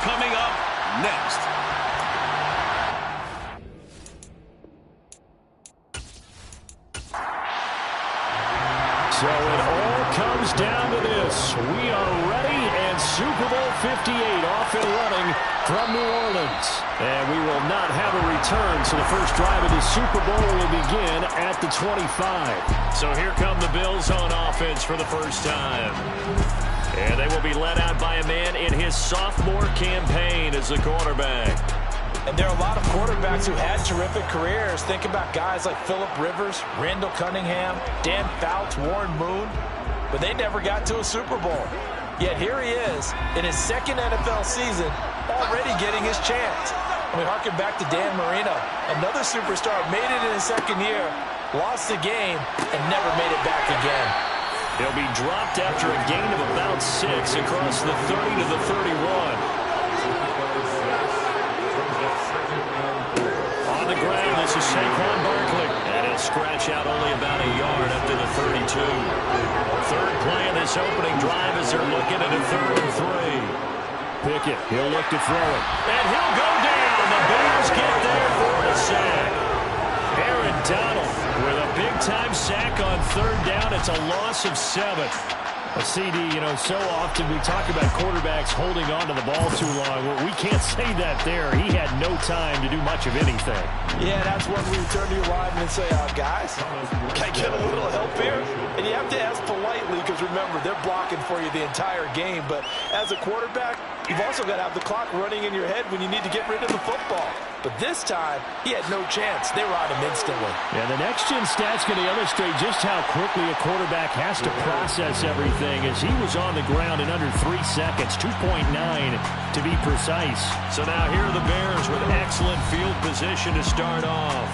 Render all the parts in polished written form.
coming up next. So it all comes down to this. We are ready, and Super Bowl 58 off and running from New Orleans. And we will not have a return, so the first drive of the Super Bowl will begin at the 25. So here come the Bills on offense for the first time. And they will be led out by a man in his sophomore campaign as a quarterback. And there are a lot of quarterbacks who had terrific careers. Think about guys like Phillip Rivers, Randall Cunningham, Dan Fouts, Warren Moon. But they never got to a Super Bowl. Yet here he is in his second NFL season, already getting his chance. We harken back to Dan Marino. Another superstar made it in his second year, lost the game, and never made it back again. He'll be dropped after a gain of about 6 across the 30 to the 31. On the ground, this is Saquon Barkley. And he'll scratch out only about a yard up to the 32. Third play of this opening drive as they're looking at a 3rd and 3. Pickett, he'll look to throw it. And he'll go down. The Bears get there for the sack. Aaron Donald with a big-time sack on 3rd down. It's a loss of 7. A CD, so often we talk about quarterbacks holding on to the ball too long. Well, we can't say that there. He had no time to do much of anything. Yeah, that's when we turn to your lineman and say, guys, can I get a little help here? And you have to ask politely because, remember, they're blocking for you the entire game. But as a quarterback, you've also got to have the clock running in your head when you need to get rid of the football. But this time, he had no chance. They were on him instantly. Yeah, the next-gen stats going to illustrate just how quickly a quarterback has to process everything as he was on the ground in under 3 seconds, 2.9 to be precise. So now here are the Bears with excellent field position to start off.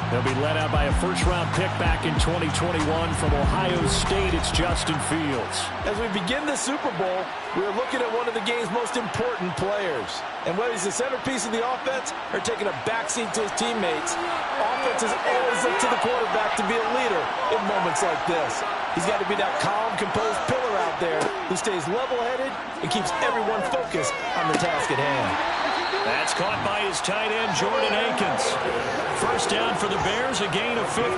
They'll be led out by a first-round pick back in 2021 from Ohio State. It's Justin Fields. As we begin the Super Bowl, we're looking at one of the game's most important players. And whether he's the centerpiece of the offense or taking a backseat to his teammates, offenses always look to the quarterback to be a leader in moments like this. He's got to be that calm, composed pillar out there who stays level-headed and keeps everyone focused on the task at hand. That's caught by his tight end, Jordan Akins. First down for the Bears, a gain of 15.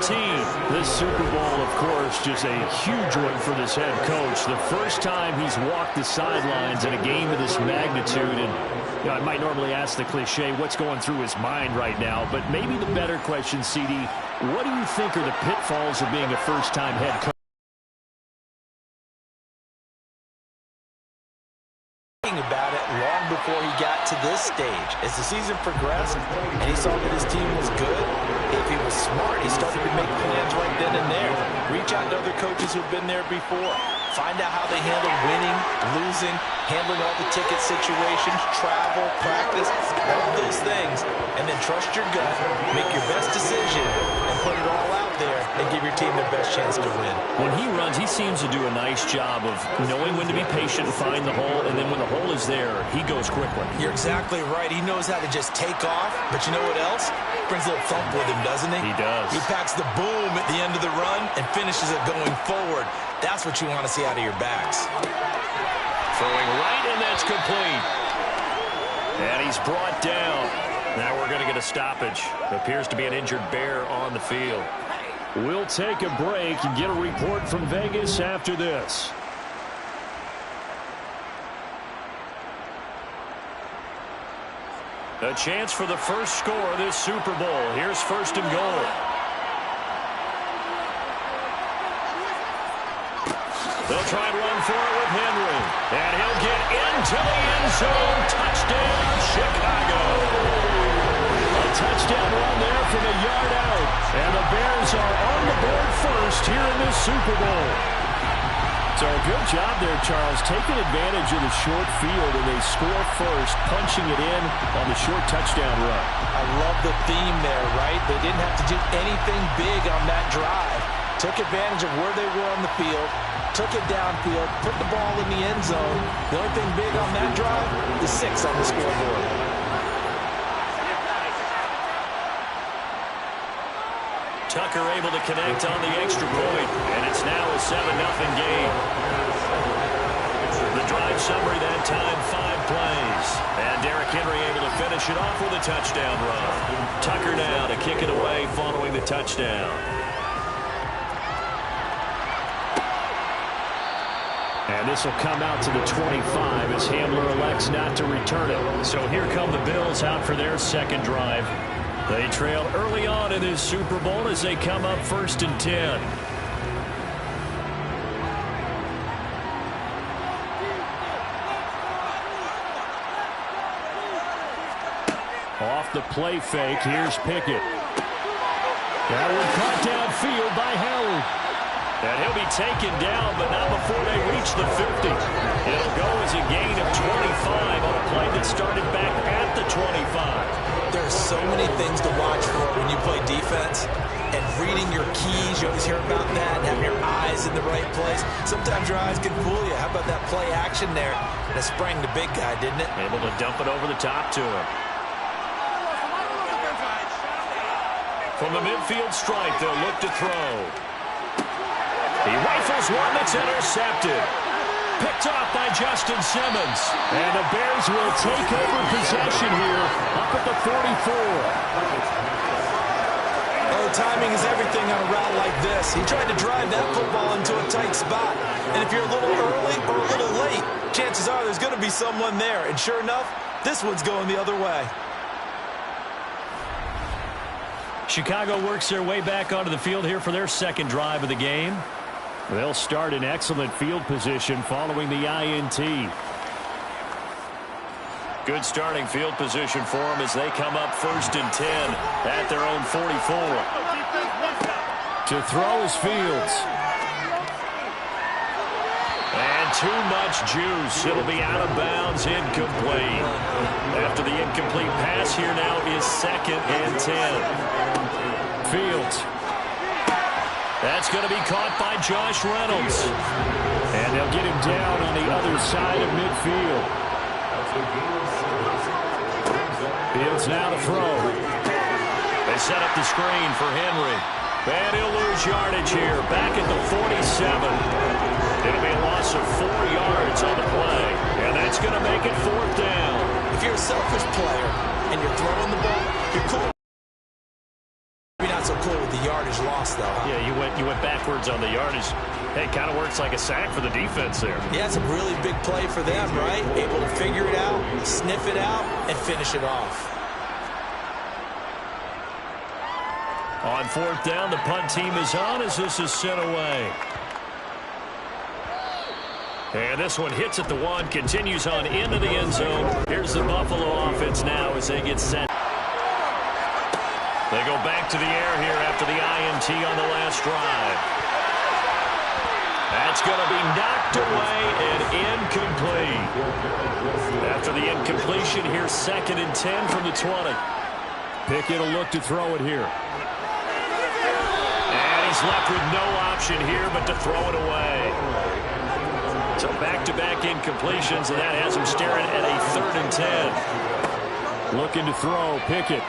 This Super Bowl, of course, just a huge one for this head coach. The first time he's walked the sidelines in a game of this magnitude. And I might normally ask the cliche, what's going through his mind right now? But maybe the better question, CD, what do you think are the pitfalls of being a first-time head coach? About it long before he got to this stage. As the season progressed and he saw that his team was good, if he was smart, he started to make plans right then and there. Reach out to other coaches who've been there before. Find out how they handle winning, losing, handling all the ticket situations, travel, practice, all of those things, and then trust your gut, make your best decision, and put it all out there and give your team their best chance to win. When he runs, he seems to do a nice job of knowing when to be patient and find the hole, and then when the hole is there, he goes quickly. You're exactly right. He knows how to just take off, but you know what else? Brings a little thump with him, doesn't he? He does. He packs the boom at the end of the run and finishes it going forward. That's what you want to see out of your backs. Throwing right, and that's complete. And he's brought down. Now we're going to get a stoppage. Appears to be an injured Bear on the field. We'll take a break and get a report from Vegas after this. A chance for the first score of this Super Bowl. Here's 1st and goal. They'll try and run for it with Henry. And he'll get into the end zone. Touchdown, Chicago. A touchdown run there from a yard out. And the Bears are on the board first here in this Super Bowl. So good job there, Charles, taking advantage of the short field, and they score first, punching it in on the short touchdown run. I love the theme there, right? They didn't have to do anything big on that drive. Took advantage of where they were on the field, took it downfield, put the ball in the end zone. The only thing big on that drive is 6 on the scoreboard. Tucker able to connect on the extra point, and it's now a 7-0 game. The drive drive summary that time, 5 plays. And Derrick Henry able to finish it off with a touchdown run. Tucker now to kick it away following the touchdown. And this will come out to the 25 as Hamler elects not to return it. So here come the Bills out for their second drive. They trail early on in this Super Bowl as they come up 1st and 10. Off the play fake, here's Pickett. That one caught downfield by Howard. And he'll be taken down, but not before they reach the 50. It'll go as a gain of 25 on a play that started back at the 25. There's so many things to watch for when you play defense. And reading your keys, you always hear about that, and having your eyes in the right place. Sometimes your eyes can fool you. How about that play action there? And it sprang the big guy, didn't it? Able to dump it over the top to him. From the midfield stripe, they'll look to throw. He rifles one that's intercepted. Picked off by Justin Simmons. And the Bears will take over possession here up at the 44. Oh, timing is everything on a route like this. He tried to drive that football into a tight spot. And if you're a little early or a little late, chances are there's going to be someone there. And sure enough, this one's going the other way. Chicago works their way back onto the field here for their second drive of the game. They'll start in excellent field position following the INT. Good starting field position for them as they come up 1st and 10 at their own 44. To throw is Fields. And too much juice. It'll be out of bounds, incomplete. After the incomplete pass, here now is 2nd and 10. Fields. That's going to be caught by Josh Reynolds. And they'll get him down on the other side of midfield. Fields now to throw. They set up the screen for Henry. And he'll lose yardage here. Back at the 47. It'll be a loss of 4 yards on the play. And that's going to make it 4th down. If you're a selfish player and you're throwing the ball, you're cool. Maybe not so cool with the yardage loss, though. Huh? Yeah, you went backwards on the yardage. Hey, kind of works like a sack for the defense there. Yeah, it's a really big play for them, right? Able to figure it out, sniff it out, and finish it off. On 4th down, the punt team is on as this is sent away. And this one hits at the 1, continues on into the end zone. Here's the Buffalo offense now as they get set. They go back to the air here after the INT on the last drive. That's going to be knocked away and incomplete. After the incompletion, here's 2nd and 10 from the 20. Pickett will look to throw it here. And he's left with no option here but to throw it away. So back-to-back incompletions, and that has him staring at a 3rd and 10. Looking to throw, Pickett.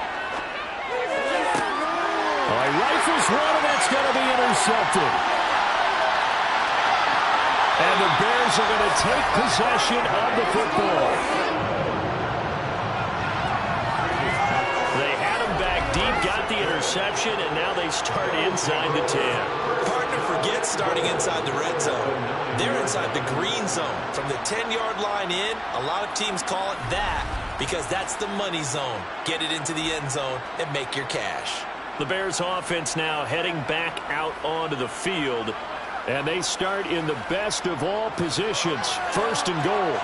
He rifles one, and that's going to be intercepted. And the Bears are going to take possession of the football. They had him back deep, got the interception, and now they start inside the 10. Hard to forget starting inside the red zone. They're inside the green zone. From the 10-yard line in, a lot of teams call it that because that's the money zone. Get it into the end zone and make your cash. The Bears offense now heading back out onto the field. And they start in the best of all positions, 1st and goal.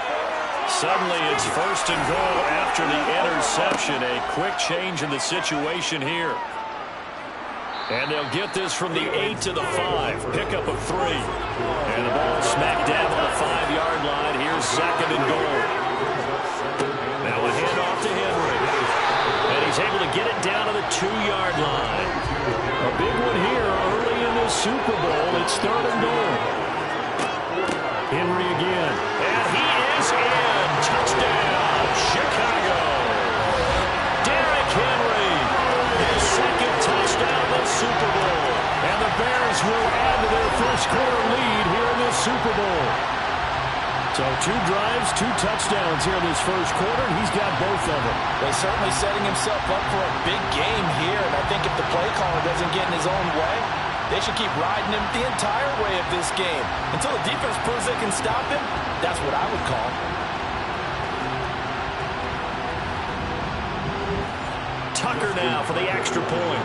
Suddenly it's 1st and goal after the interception. A quick change in the situation here. And they'll get this from the 8 to the 5. Pickup of 3. And the ball smacked down on the 5-yard line. Here's 2nd and goal. Now a handoff to Henry. And he's able to get it down to the 2-yard line. A big one here early in the Super Bowl. It's 3rd and goal. Henry again. And he is in. Touchdown, Chicago. Derrick Henry. His 2nd touchdown of the Super Bowl. And the Bears will add to their first quarter lead here in this Super Bowl. So 2 drives has 2 touchdowns here in this first quarter, and he's got both of them. He's certainly setting himself up for a big game here, and I think if the play caller doesn't get in his own way, they should keep riding him the entire way of this game. Until the defense proves they can stop him, that's what I would call. Tucker now for the extra point.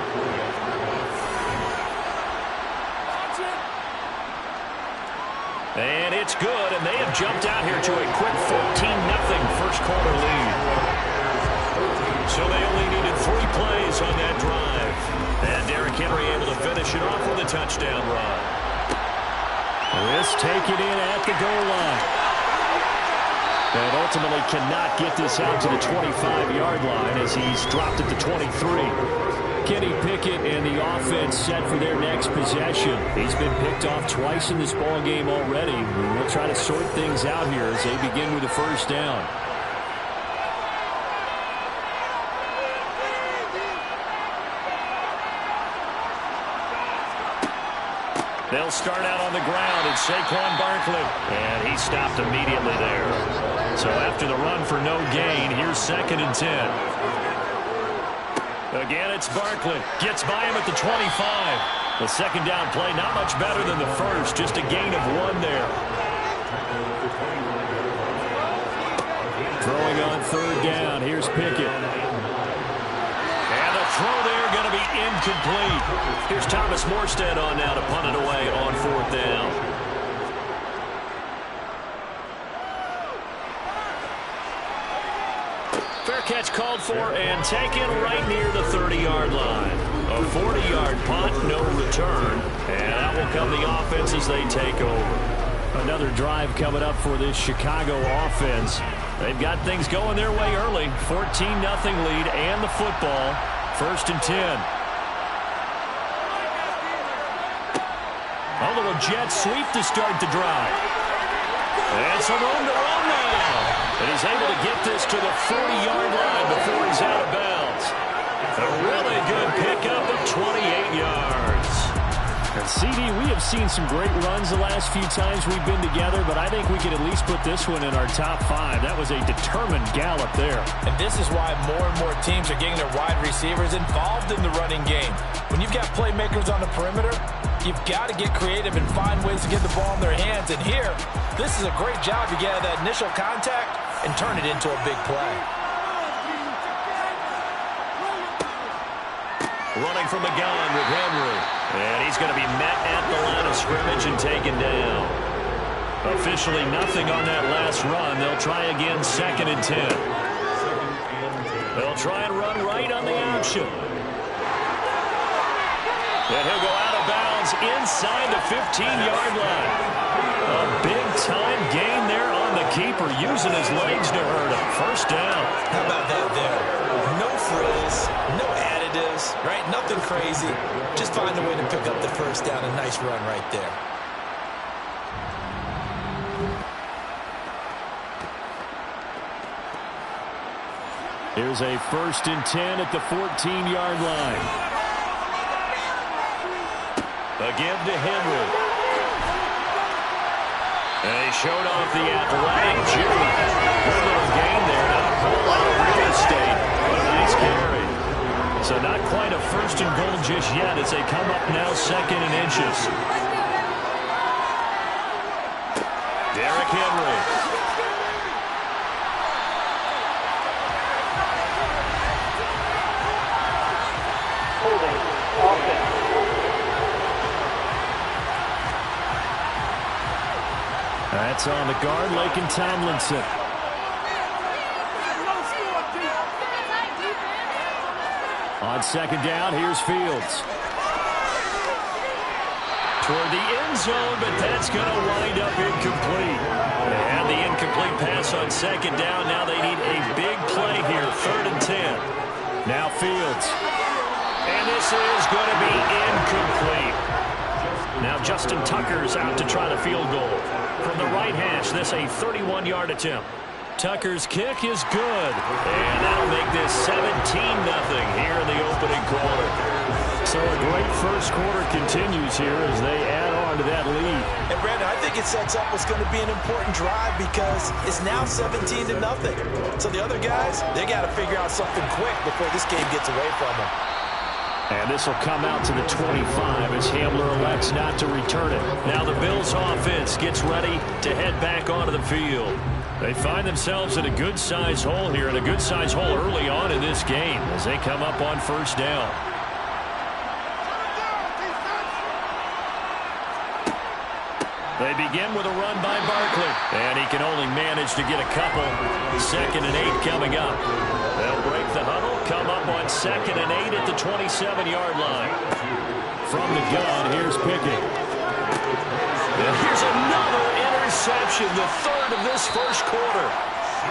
And it's good, and they have jumped out here to a quick 14-0 first quarter lead. So they only needed 3 plays on that drive. And Derrick Henry able to finish it off with a touchdown run. This taken in at the goal line. And ultimately cannot get this out to the 25-yard line as he's dropped at the 23. Kenny Pickett and the offense set for their next possession. He's been picked off twice in this ball game already. We'll try to sort things out here as they begin with a first down. They'll start out on the ground, and Saquon Barkley. And he stopped immediately there. So after the run for no gain, here's 2nd and 10. Again, it's Barkley. Gets by him at the 25. The second down play, not much better than the first. Just a gain of 1 there. Throwing on 3rd down. Here's Pickett. And the throw there going to be incomplete. Here's Thomas Morstead on now to punt it away on 4th down. Fair catch called for and taken right near the 30-yard line. A 40-yard punt, no return. And that will come the offense as they take over. Another drive coming up for this Chicago offense. They've got things going their way early. 14-0 lead and the football. 1st and 10. A little jet sweep to start the drive. And some room to run now. And he's able to get this to the 40-yard line before he's out of bounds. A really good pickup of 28 yards. And CD, we have seen some great runs the last few times we've been together, but I think we could at least put this one in our top 5. That was a determined gallop there. And this is why more and more teams are getting their wide receivers involved in the running game. When you've got playmakers on the perimeter, you've got to get creative and find ways to get the ball in their hands. And here, this is a great job to get out of that initial contact and turn it into a big play. Running from the gun with Henry. And he's going to be met at the line of scrimmage and taken down. Officially nothing on that last run. They'll try again 2nd and 10. They'll try and run right on the option. And he'll go out of bounds inside the 15-yard line. A big-time gain there on the keeper, using his legs to hurt him. First down. How about that there? No frills, no additives, right? Nothing crazy. Just find a way to pick up the first down. A nice run right there. Here's a 1st and 10 at the 14-yard line. Again to Henry. And he showed off the athletic jump. Good little gain there. Not a whole lot of real estate, but a nice carry. So not quite a 1st and goal just yet as they come up now 2nd and inches. Derrick Henry. Holding offense. That's on the guard, Laken Tomlinson. On 2nd down, here's Fields. Toward the end zone, but that's going to wind up incomplete. And the incomplete pass on 2nd down. Now they need a big play here, 3rd and 10. Now Fields. And this is going to be incomplete. Now Justin Tucker's out to try the field goal. From the right hash, this a 31-yard attempt. Tucker's kick is good. And that'll make this 17-0 here in the opening quarter. So a great first quarter continues here as they add on on to that lead. And Brandon, I think it sets up what's going to be an important drive because it's now 17-0. So the other guys, they got to figure out something quick before this game gets away from them. And this will come out to the 25 as Hamler elects not to return it. Now the Bills offense gets ready to head back onto the field. They find themselves in a good-sized hole here, and a good-sized hole early on in this game as they come up on first down. They begin with a run by Barkley, and he can only manage to get a couple. 2nd and 8 coming up. They'll break the huddle, come up on 2nd and 8 at the 27-yard line. From the gun, here's Pickett. And here's another interception, the 3rd of this first quarter.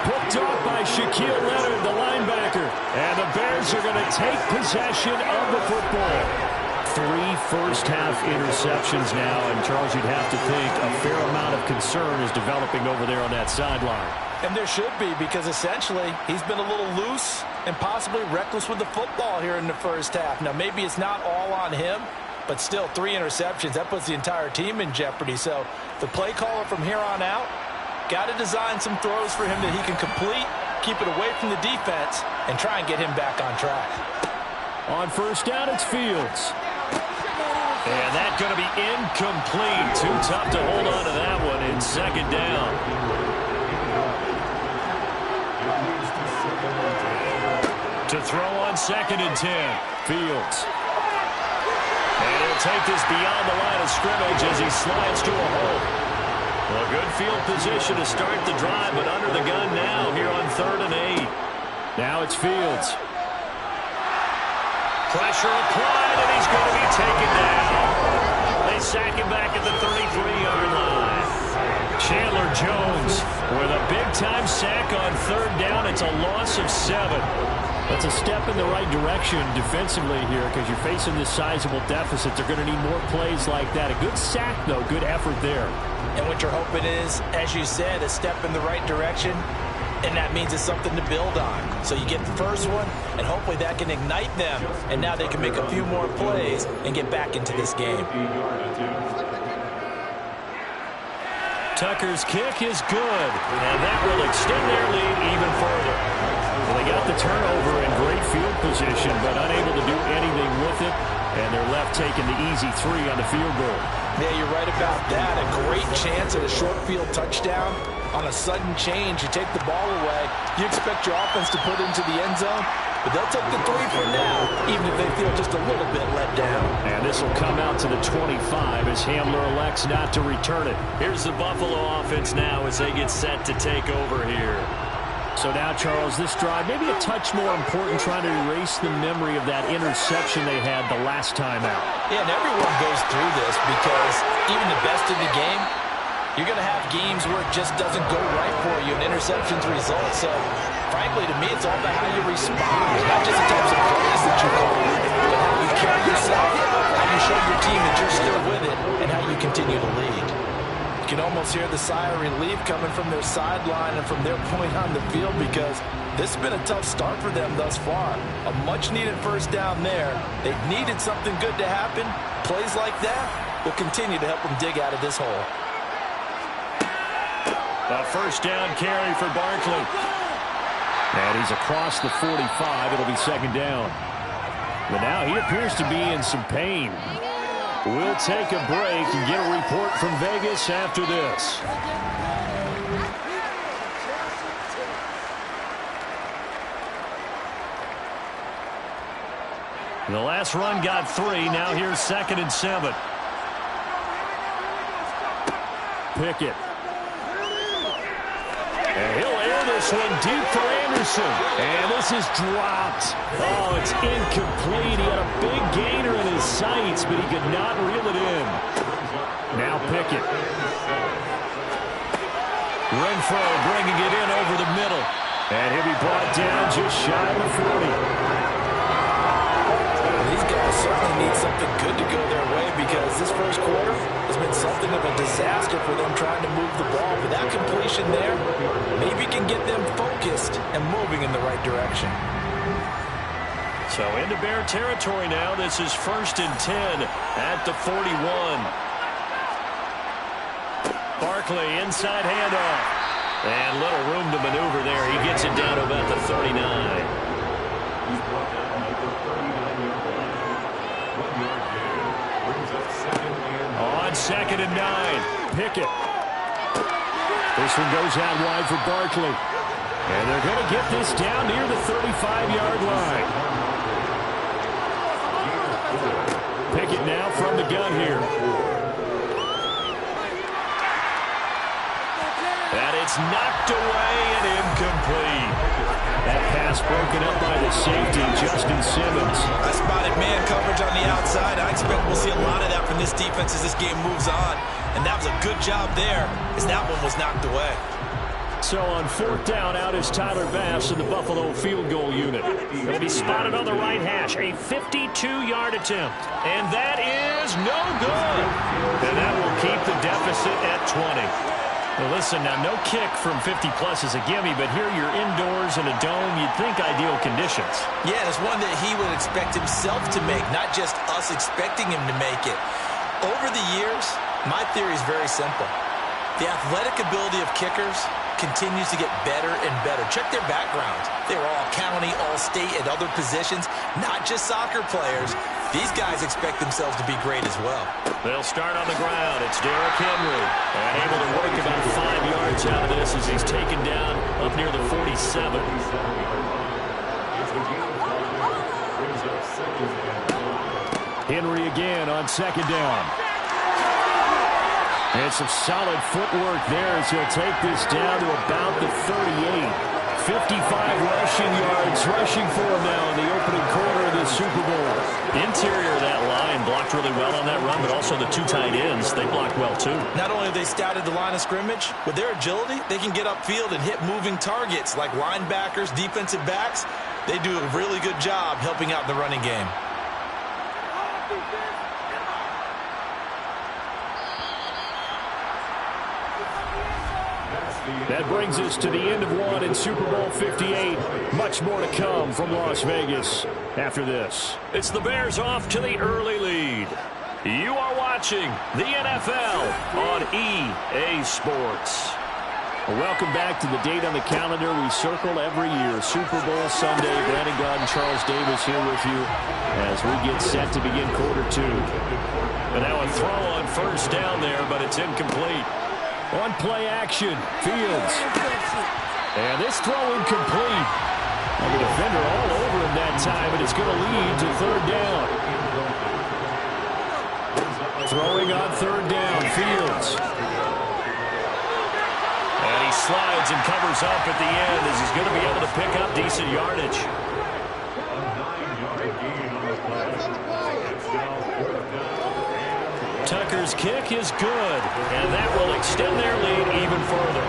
Picked off by Shaquille Leonard, the linebacker. And the Bears are going to take possession of the football. 3 first-half interceptions now, and Charles, you'd have to think a fair amount of concern is developing over there on that sideline. And there should be, because essentially he's been a little loose and possibly reckless with the football here in the first half. Now, maybe it's not all on him, but still 3 interceptions. That puts the entire team in jeopardy. So the play caller from here on out got to design some throws for him that he can complete, keep it away from the defense, and try and get him back on track. On first down, it's Fields. And that's going to be incomplete. Too tough to hold on to that one in 2nd down. To throw on 2nd and 10. Fields. And he'll take this beyond the line of scrimmage as he slides to a hole. Well, good field position to start the drive, but under the gun now here on 3rd and 8. Now it's Fields. Pressure applied, and he's going to be taken down. They sack him back at the 33-yard line. Chandler Jones with a big-time sack on 3rd down. It's a loss of 7. That's a step in the right direction defensively here because you're facing this sizable deficit. They're going to need more plays like that. A good sack, though. Good effort there. And what you're hoping is, as you said, a step in the right direction. And that means it's something to build on. So you get the first one, and hopefully that can ignite them. And now they can make a few more plays and get back into this game. Tucker's kick is good, and that will extend their lead even further. Well, they got the turnover in great field position, but unable to do anything with it. And they're left taking the easy 3 on the field goal. Yeah, you're right about that. A great chance at a short field touchdown. On a sudden change, you take the ball away. You expect your offense to put into the end zone, but they'll take the 3 for now, even if they feel just a little bit let down. And this will come out to the 25 as Hamler elects not to return it. Here's the Buffalo offense now as they get set to take over here. So now, Charles, this drive maybe a touch more important, trying to erase the memory of that interception they had the last time out. Yeah, and everyone goes through this because even the best in the game, you're going to have games where it just doesn't go right for you, and interceptions result. So, frankly, to me, it's all about how you respond, not just the types of plays that you call, but how you carry yourself, how you show your team that you're still with it, and how you continue to lead. You can almost hear the sigh of relief coming from their sideline and from their point on the field because this has been a tough start for them thus far. A much-needed first down there. They needed something good to happen. Plays like that will continue to help them dig out of this hole. A first down carry for Barkley. And he's across the 45. It'll be 2nd down. But now he appears to be in some pain. We'll take a break and get a report from Vegas after this. The last run got 3. Now here's 2nd and 7. Pickett. And he'll air this one deep for Anderson. And this is dropped. Oh, it's incomplete. He had a big gainer in his sights, but he could not reel it in. Now Pickett. Renfro bringing it in over the middle. And he'll be brought down just shy of the 40. These guys certainly need something good to go their way because this first quarter has been something of a disaster for them trying to move the ball. But that completion there maybe can get them focused and moving in the right direction. So into Bear territory now. This is 1st and 10 at the 41. Barkley, inside handoff. And little room to maneuver there. He gets it down to about the 39. On 2nd and 9, Pickett. This one goes out wide for Barkley. And they're going to get this down near the 35-yard line. Pickett now from the gun here. And it's knocked away and incomplete. That pass broken up by the safety, Justin Simmons. I spotted man coverage on the outside. I expect we'll see a lot of that from this defense as this game moves on. And that was a good job there as that one was knocked away. So on 4th down, out is Tyler Bass in the Buffalo field goal unit. Going to be spotted on the right hash. A 52-yard attempt. And that is no good. And that will keep the deficit at 20. Well, listen, now no kick from 50-plus is a gimme, but here you're indoors in a dome. You'd think ideal conditions. Yeah, it's one that he would expect himself to make, not just us expecting him to make it. Over the years, my theory is very simple. The athletic ability of kickers continues to get better and better. Check their backgrounds. They were all county, all state, at other positions, not just soccer players. These guys expect themselves to be great as well. They'll start on the ground. It's Derrick Henry. And able to work about 5 yards out of this as he's taken down up near the 47. Henry again on 2nd down. And some solid footwork there as he'll take this down to about the 38. 55 rushing yards, rushing for him now in the opening quarter of this Super Bowl. The interior of that line blocked really well on that run, but also the 2 tight ends, they blocked well too. Not only have they scouted the line of scrimmage, with their agility, they can get upfield and hit moving targets like linebackers, defensive backs. They do a really good job helping out in the running game. That brings us to the end of one in Super Bowl 58. Much more to come from Las Vegas after this. It's the Bears off to the early lead. You are watching the NFL on EA Sports. Well, welcome back to the date on the calendar we circle every year. Super Bowl Sunday. Brandon Gaudin and Charles Davis here with you as we get set to begin quarter 2. And now a throw on 1st down there, but it's incomplete. On play action, Fields. And this throw incomplete. And the defender all over him that time, but it's going to lead to 3rd down. Throwing on 3rd down, Fields. And he slides and covers up at the end as he's going to be able to pick up decent yardage. Tucker's kick is good, and that will extend their lead even further.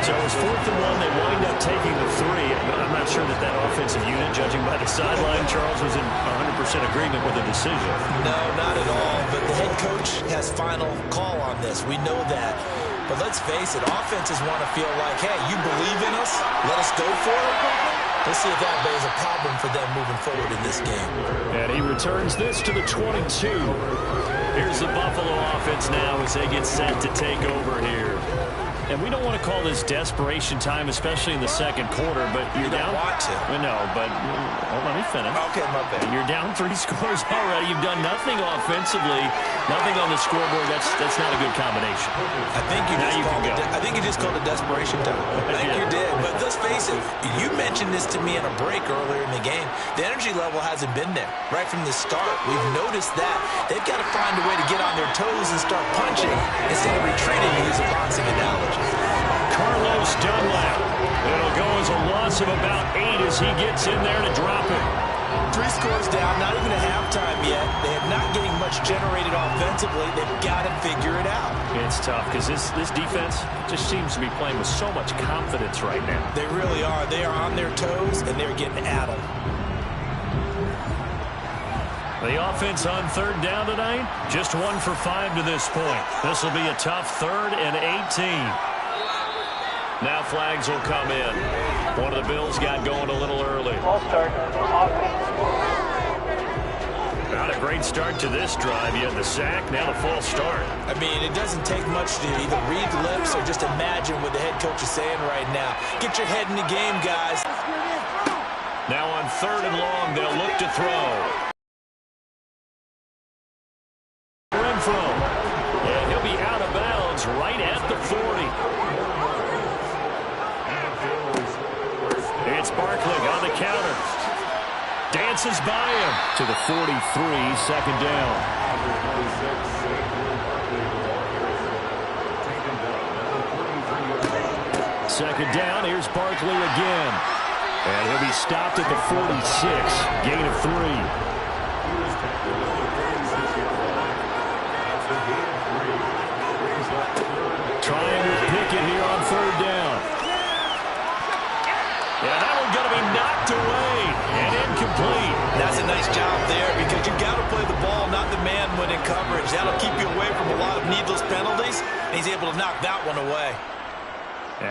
So it's 4th and 1. They wind up taking the 3. I'm not sure that offensive unit, judging by the sideline, Charles, was in 100% agreement with the decision. No, not at all. But the head coach has final call on this. We know that. But let's face it, offenses want to feel like, hey, you believe in us, let us go for it. We'll see if that is a problem for them moving forward in this game. And he returns this to the 22. Here's the Buffalo offense now as they get set to take over here. And we don't want to call this desperation time, especially in the 2nd quarter, but you're down. You don't want to. No, but let me finish. Okay, my bad. You're down 3 scores already. You've done nothing offensively, nothing on the scoreboard. That's not a good combination. I think you just called it desperation time. I think you did. But let's face it, you mentioned this to me in a break earlier in the game. The energy level hasn't been there right from the start. We've noticed that. They've got to find a way to get on their toes and start punching instead of retreating, to use a boxing analogy. Carlos Dunlap. It'll go as a loss of about 8 as he gets in there to drop it. 3 scores down, not even at halftime yet. They are not getting much generated offensively. They've got to figure it out. It's tough because this defense just seems to be playing with so much confidence right now. They really are. They are on their toes, and they're getting at them. The offense on 3rd down tonight, just 1 for 5 to this point. This will be a tough 3rd and 18. Now flags will come in. One of the Bills got going a little early. All start. Offense. Out of great start to this drive. You had the sack, now the false start. I mean, it doesn't take much to either read lips or just imagine what the head coach is saying right now. Get your head in the game, guys. Now on 3rd and long, they'll look to throw. Renfro. And he'll be out of bounds right at the 40. It's Barkley on the counter. Dances by him. To the 43, 2nd down. Second down, here's Barkley again. And he'll be stopped at the 46, gain of 3. Trying with Pickett here on 3rd down. Yeah, that one's going to be knocked away and incomplete. That's a nice job there because you got to play the ball, not the man when in coverage. That'll keep you away from a lot of needless penalties, and he's able to knock that one away.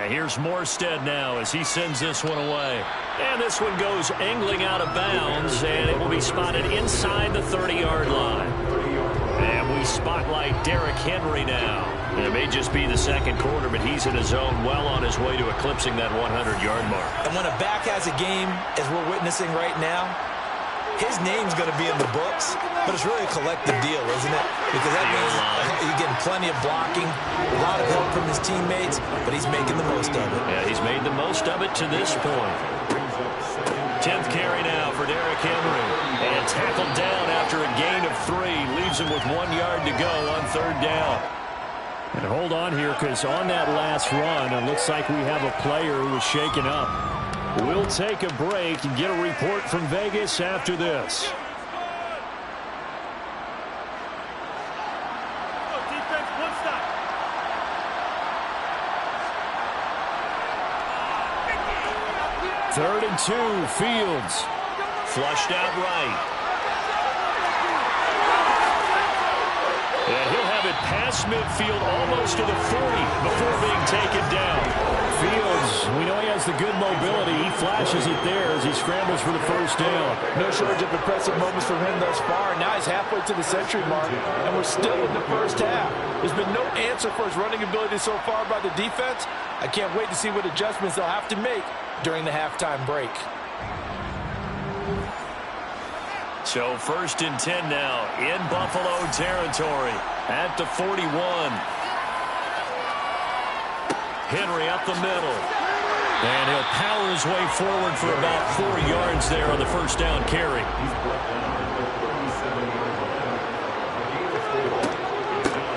Here's Morstead now as he sends this one away. And this one goes angling out of bounds, and it will be spotted inside the 30-yard line. And we spotlight Derrick Henry now. It may just be the 2nd quarter, but he's in his zone, well on his way to eclipsing that 100-yard mark. And when a back has a game, as we're witnessing right now, his name's going to be in the books, but it's really a collective deal, isn't it? Because that means he's getting plenty of blocking, a lot of help from his teammates, but he's making the most of it. Yeah, he's made the most of it to this point. 10th carry now for Derrick Henry. And tackled down after a gain of 3. Leaves him with 1 yard to go on 3rd down. And hold on here, because on that last run, it looks like we have a player who was shaken up. We'll take a break and get a report from Vegas after this. Defense, 1 stop. 3rd and 2, Fields. Flushed out right. And he'll have it past midfield almost to the 40 before being taken down. Fields, we know he has the good mobility. He flashes it there as he scrambles for the 1st down. No shortage of impressive moments from him thus far. Now he's halfway to the century mark, and we're still in the 1st half. There's been no answer for his running ability so far by the defense. I can't wait to see what adjustments they'll have to make during the halftime break. So 1st and 10 now in Buffalo territory at the 41. Henry up the middle. And he'll power his way forward for about 4 yards there on the 1st down carry.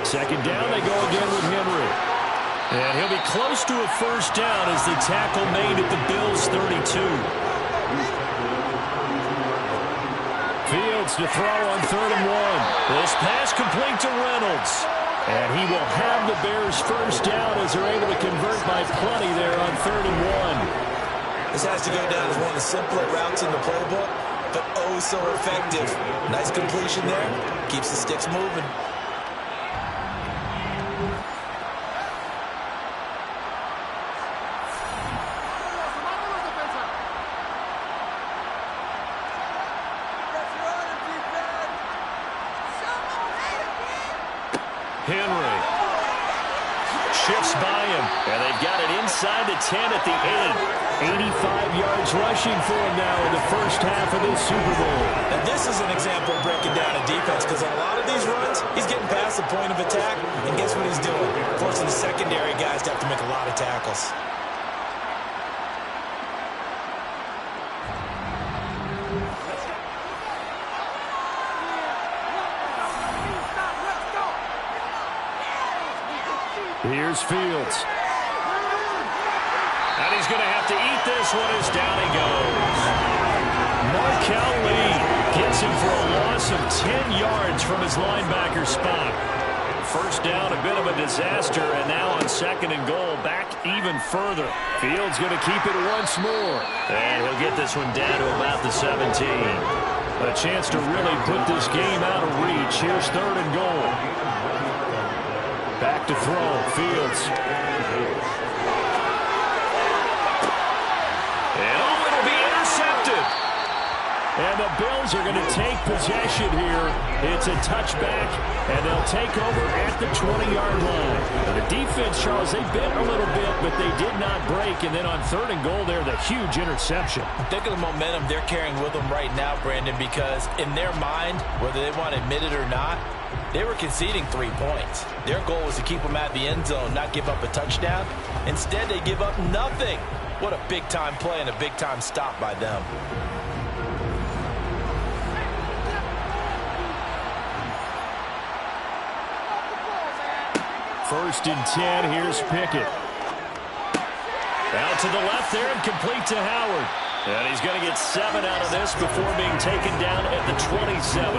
Second down, they go again with Henry. And he'll be close to a 1st down as the tackle made at the Bills' 32. Fields to throw on 3rd and 1. This pass complete to Reynolds. And he will have the Bears' 1st down as they're able to convert by plenty there on 3rd and 1. This has to go down as one of the simpler routes in the playbook, but oh so effective. Nice completion there. Keeps the sticks moving. Henry shifts by him, and they've got it inside the 10 at the 8. 85 yards rushing for him now in the 1st half of this Super Bowl. And this is an example of breaking down a defense, because on a lot of these runs, he's getting past the point of attack, and guess what he's doing? Forcing the secondary guys to have to make a lot of tackles. Here's Fields. And he's going to have to eat this one as down he goes. Markel Lee gets him for a loss of 10 yards from his linebacker spot. 1st down, a bit of a disaster, and now on 2nd and goal, back even further. Fields going to keep it once more. And he'll get this one down to about the 17. A chance to really put this game out of reach. Here's 3rd and goal. Back to throw, Fields. And it'll be intercepted. And the Bills are going to take possession here. It's a touchback, and they'll take over at the 20-yard line. And the defense, Charles, they bit a little bit, but they did not break. And then on 3rd and goal there, the huge interception. Think of the momentum they're carrying with them right now, Brandon, because in their mind, whether they want to admit it or not, they were conceding 3 points. Their goal was to keep them at the end zone, not give up a touchdown. Instead, they give up nothing. What a big-time play and a big-time stop by them. 1st and 10, here's Pickett. Out to the left there and complete to Howard. And he's going to get 7 out of this before being taken down at the 27.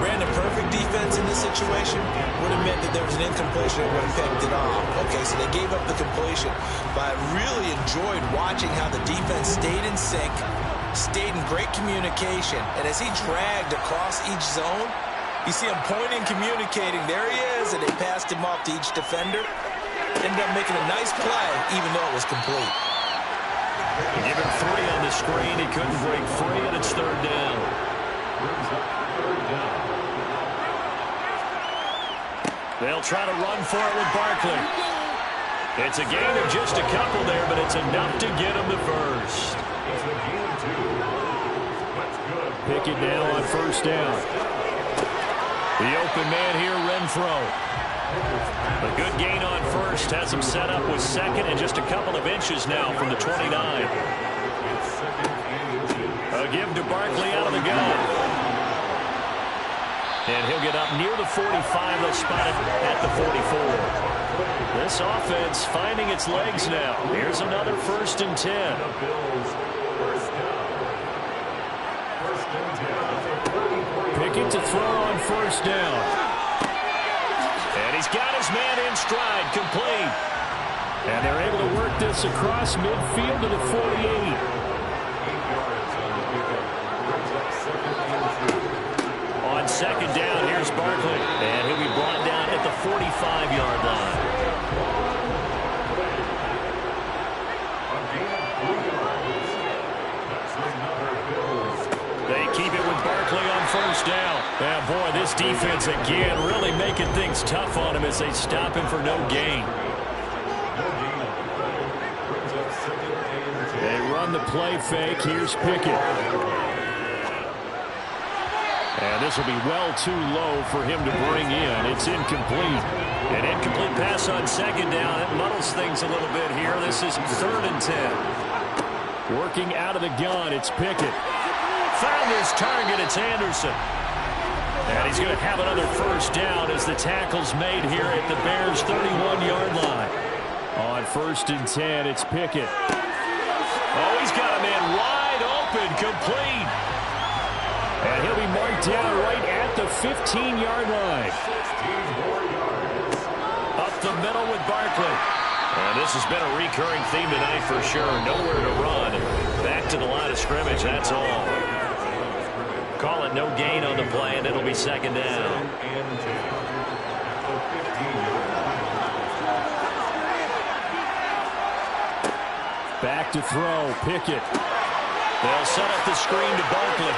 Brandon, perfect defense in this situation would have meant that there was an incompletion and would have picked it off. Okay, so they gave up the completion. But I really enjoyed watching how the defense stayed in sync, stayed in great communication. And as he dragged across each zone, you see him pointing, communicating. There he is, and they passed him off to each defender. Ended up making a nice play, even though it was complete. Give him 3 on the screen. He couldn't break free, and it's 3rd down. They'll try to run for it with Barkley. It's a gain of just a couple there, but it's enough to get him the first. Pickett now on 1st down. The open man here, Renfro. A good gain on 1st has him set up with 2nd and just a couple of inches now from the 29. A give to Barkley out of the gun. And he'll get up near the 45. They'll spot it at the 44. This offense finding its legs now. Here's another 1st and 10. Pickett to throw on 1st down. And he's got his man in stride, complete. And they're able to work this across midfield to the 48. On 2nd down, here's Barkley. And he'll be brought down at the 45-yard line. They keep it with Barkley on 1st down. Yeah, boy, this defense again really making things tough on him as they stop him for no gain. They run the play fake. Here's Pickett. And this will be well too low for him to bring in. It's incomplete. An incomplete pass on 2nd down. It muddles things a little bit here. This is 3rd and 10. Working out of the gun, it's Pickett. Found his target. It's Anderson. And he's going to have another 1st down as the tackle's made here at the Bears' 31-yard line. On 1st and 10, it's Pickett. Oh, he's got a man wide open, complete. And he'll be marked down right at the 15-yard line. Up the middle with Barkley. And this has been a recurring theme tonight for sure. Nowhere to run. Back to the line of scrimmage, that's all. Call it no gain on the play, and it'll be 2nd down. Back to throw, Pickett. They'll set up the screen to Barkley.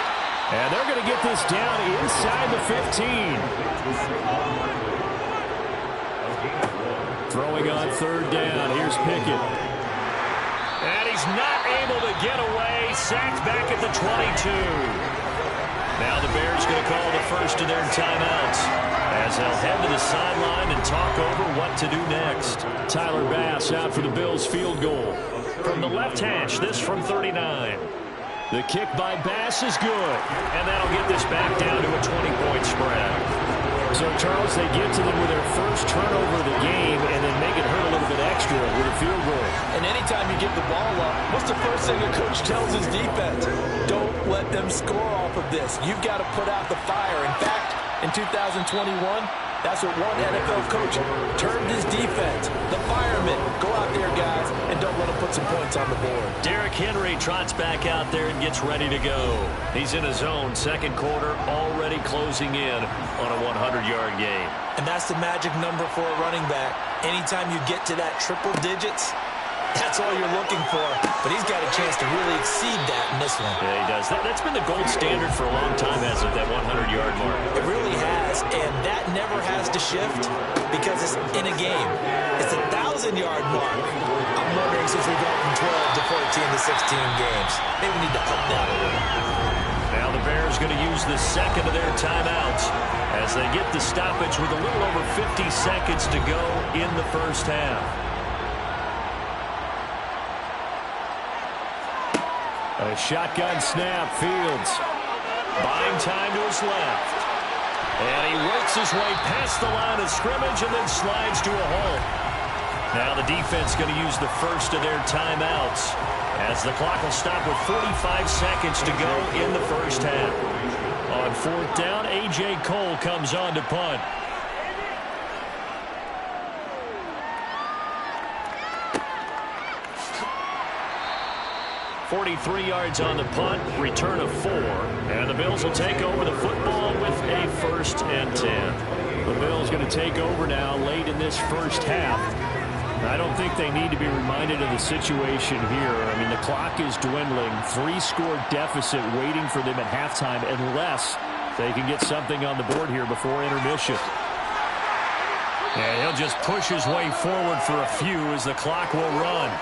And they're going to get this down inside the 15. Throwing on 3rd down. Here's Pickett. And he's not able to get away. Sacked back at the 22. Now the Bears going to call the first of their timeouts as they'll head to the sideline and talk over what to do next. Tyler Bass out for the Bills field goal. From the left hash, this from 39. The kick by Bass is good. And that'll get this back down to a 20-point spread. So, Charles, they get to them with their first turnover of the game and then make it hurt a little bit extra with a field goal. And anytime you get the ball up, what's the first thing a coach tells his defense? Don't let them score off of this. You've got to put out the fire. In fact, in 2021, that's what one NFL coach termed his defense. The firemen. Go out there, guys, and don't let them put some points on the board. Derrick Henry trots back out there and gets ready to go. He's in his own 2nd quarter, already closing in on a 100-yard game. And that's the magic number for a running back. Anytime you get to that triple digits, that's all you're looking for. But he's got a chance to really exceed that this one. Yeah, he does. That's been the gold standard for a long time, hasn't it, that 100-yard mark? It really has, and that never has to shift because it's in a game. It's a 1,000-yard mark. I'm wondering, since we've gone from 12 to 14 to 16 games, maybe we need to up that a little. Now the Bears going to use the second of their timeouts as they get the stoppage with a little over 50 seconds to go in the first half. A shotgun snap, Fields. Buying time to his left. And he works his way past the line of scrimmage and then slides to a halt. Now the defense going to use the first of their timeouts as the clock will stop with 45 seconds to go in the first half. On fourth down, A.J. Cole comes on to punt. .43 yards on the punt, return of 4, and the Bills will take over the football with a 1st and 10. The Bills going to take over now late in this first half. I don't think they need to be reminded of the situation here. I mean, the clock is dwindling. 3-score deficit waiting for them at halftime unless they can get something on the board here before intermission. And he'll just push his way forward for a few as the clock will run.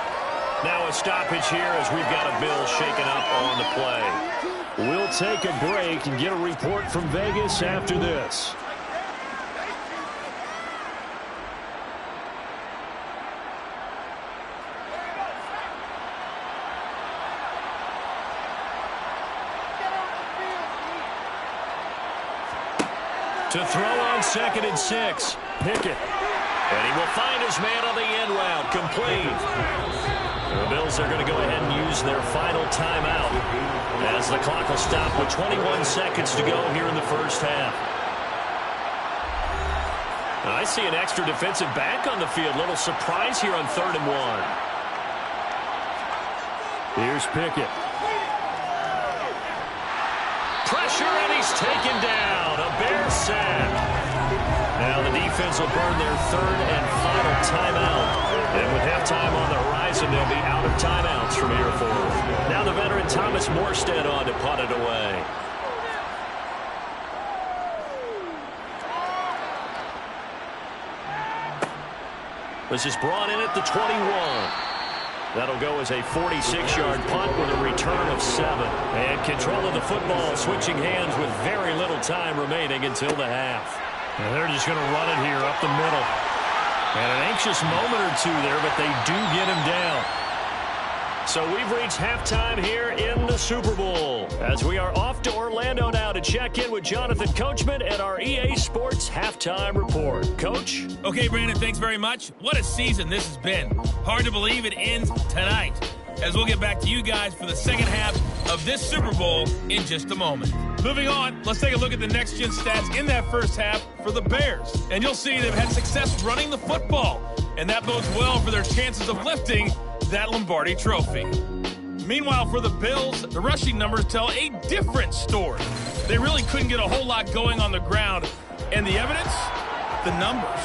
Now a stoppage here as we've got a Bill shaken up on the play. We'll take a break and get a report from Vegas after this. To throw on 2nd and 6. Pickett. And he will find his man on the end route. Complete. The Bills are going to go ahead and use their final timeout as the clock will stop with 21 seconds to go here in the first half. I see an extra defensive back on the field. Little surprise here on 3rd and 1. Here's Pickett. Pressure, and he's taken down. A Bear sack. Now the defense will burn their 3rd and final timeout. And with halftime on the horizon, they'll be out of timeouts from here forward. Now the veteran Thomas Morstead on to punt it away. This is brought in at the 21. That'll go as a 46-yard punt with a return of 7. And control of the football, switching hands with very little time remaining until the half. And they're just going to run it here up the middle. And an anxious moment or two there, but they do get him down. So we've reached halftime here in the Super Bowl as we are off to Orlando now to check in with Jonathan Coachman at our EA Sports Halftime Report. Coach? Okay, Brandon, thanks very much. What a season this has been. Hard to believe it ends tonight, as we'll get back to you guys for the second half of this Super Bowl in just a moment. Moving on, let's take a look at the next-gen stats in that first half for the Bears. And you'll see they've had success running the football, and that bodes well for their chances of lifting that Lombardi trophy. Meanwhile, for the Bills, the rushing numbers tell a different story. They really couldn't get a whole lot going on the ground. And the evidence? The numbers.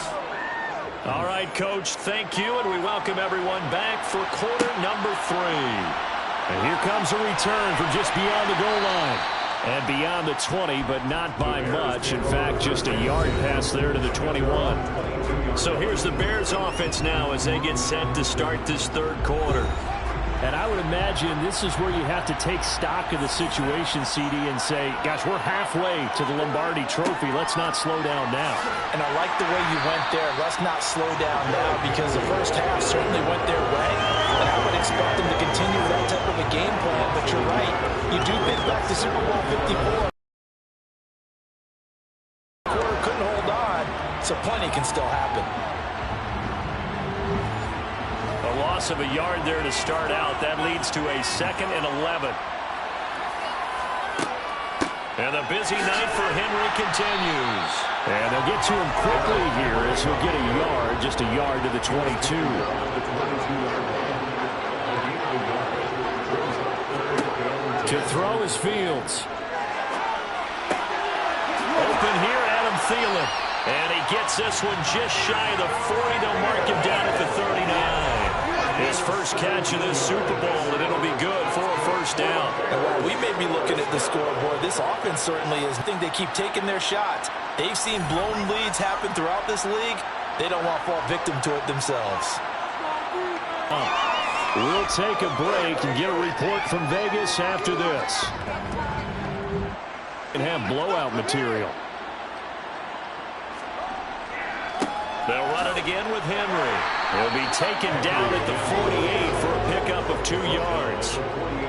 All right, Coach, thank you, and we welcome everyone back for quarter number 3. And here comes a return from just beyond the goal line. And beyond the 20, but not by much. In fact, just a yard pass there to the 21. So here's the Bears offense now as they get set to start this 3rd quarter. And I would imagine this is where you have to take stock of the situation, CD, and say, gosh, we're halfway to the Lombardi trophy. Let's not slow down now. And I like the way you went there. Let's not slow down now, because the first half certainly went their way. And I would expect them to continue that type of a game plan. But you're right. You do think back to Super Bowl 54. Quarter couldn't hold on, so plenty can still happen. A loss of a yard there to start out. That leads to a 2nd and 11. And the busy night for Henry continues. And they'll get to him quickly here as he'll get a yard, just a yard to the 22. To throw is Fields. Open here, Adam Thielen. And he gets this one just shy of the 40. They'll mark him down at the 39. His first catch of this Super Bowl, and it'll be good for a 1st first down. And while we may be looking at the scoreboard, this offense certainly is. I think they keep taking their shots. They've seen blown leads happen throughout this league. They don't want to fall victim to it themselves. We'll take a break and get a report from Vegas after this. And have blowout material. They'll run it again with Henry. He'll be taken down at the 48 for a pickup of 2 yards.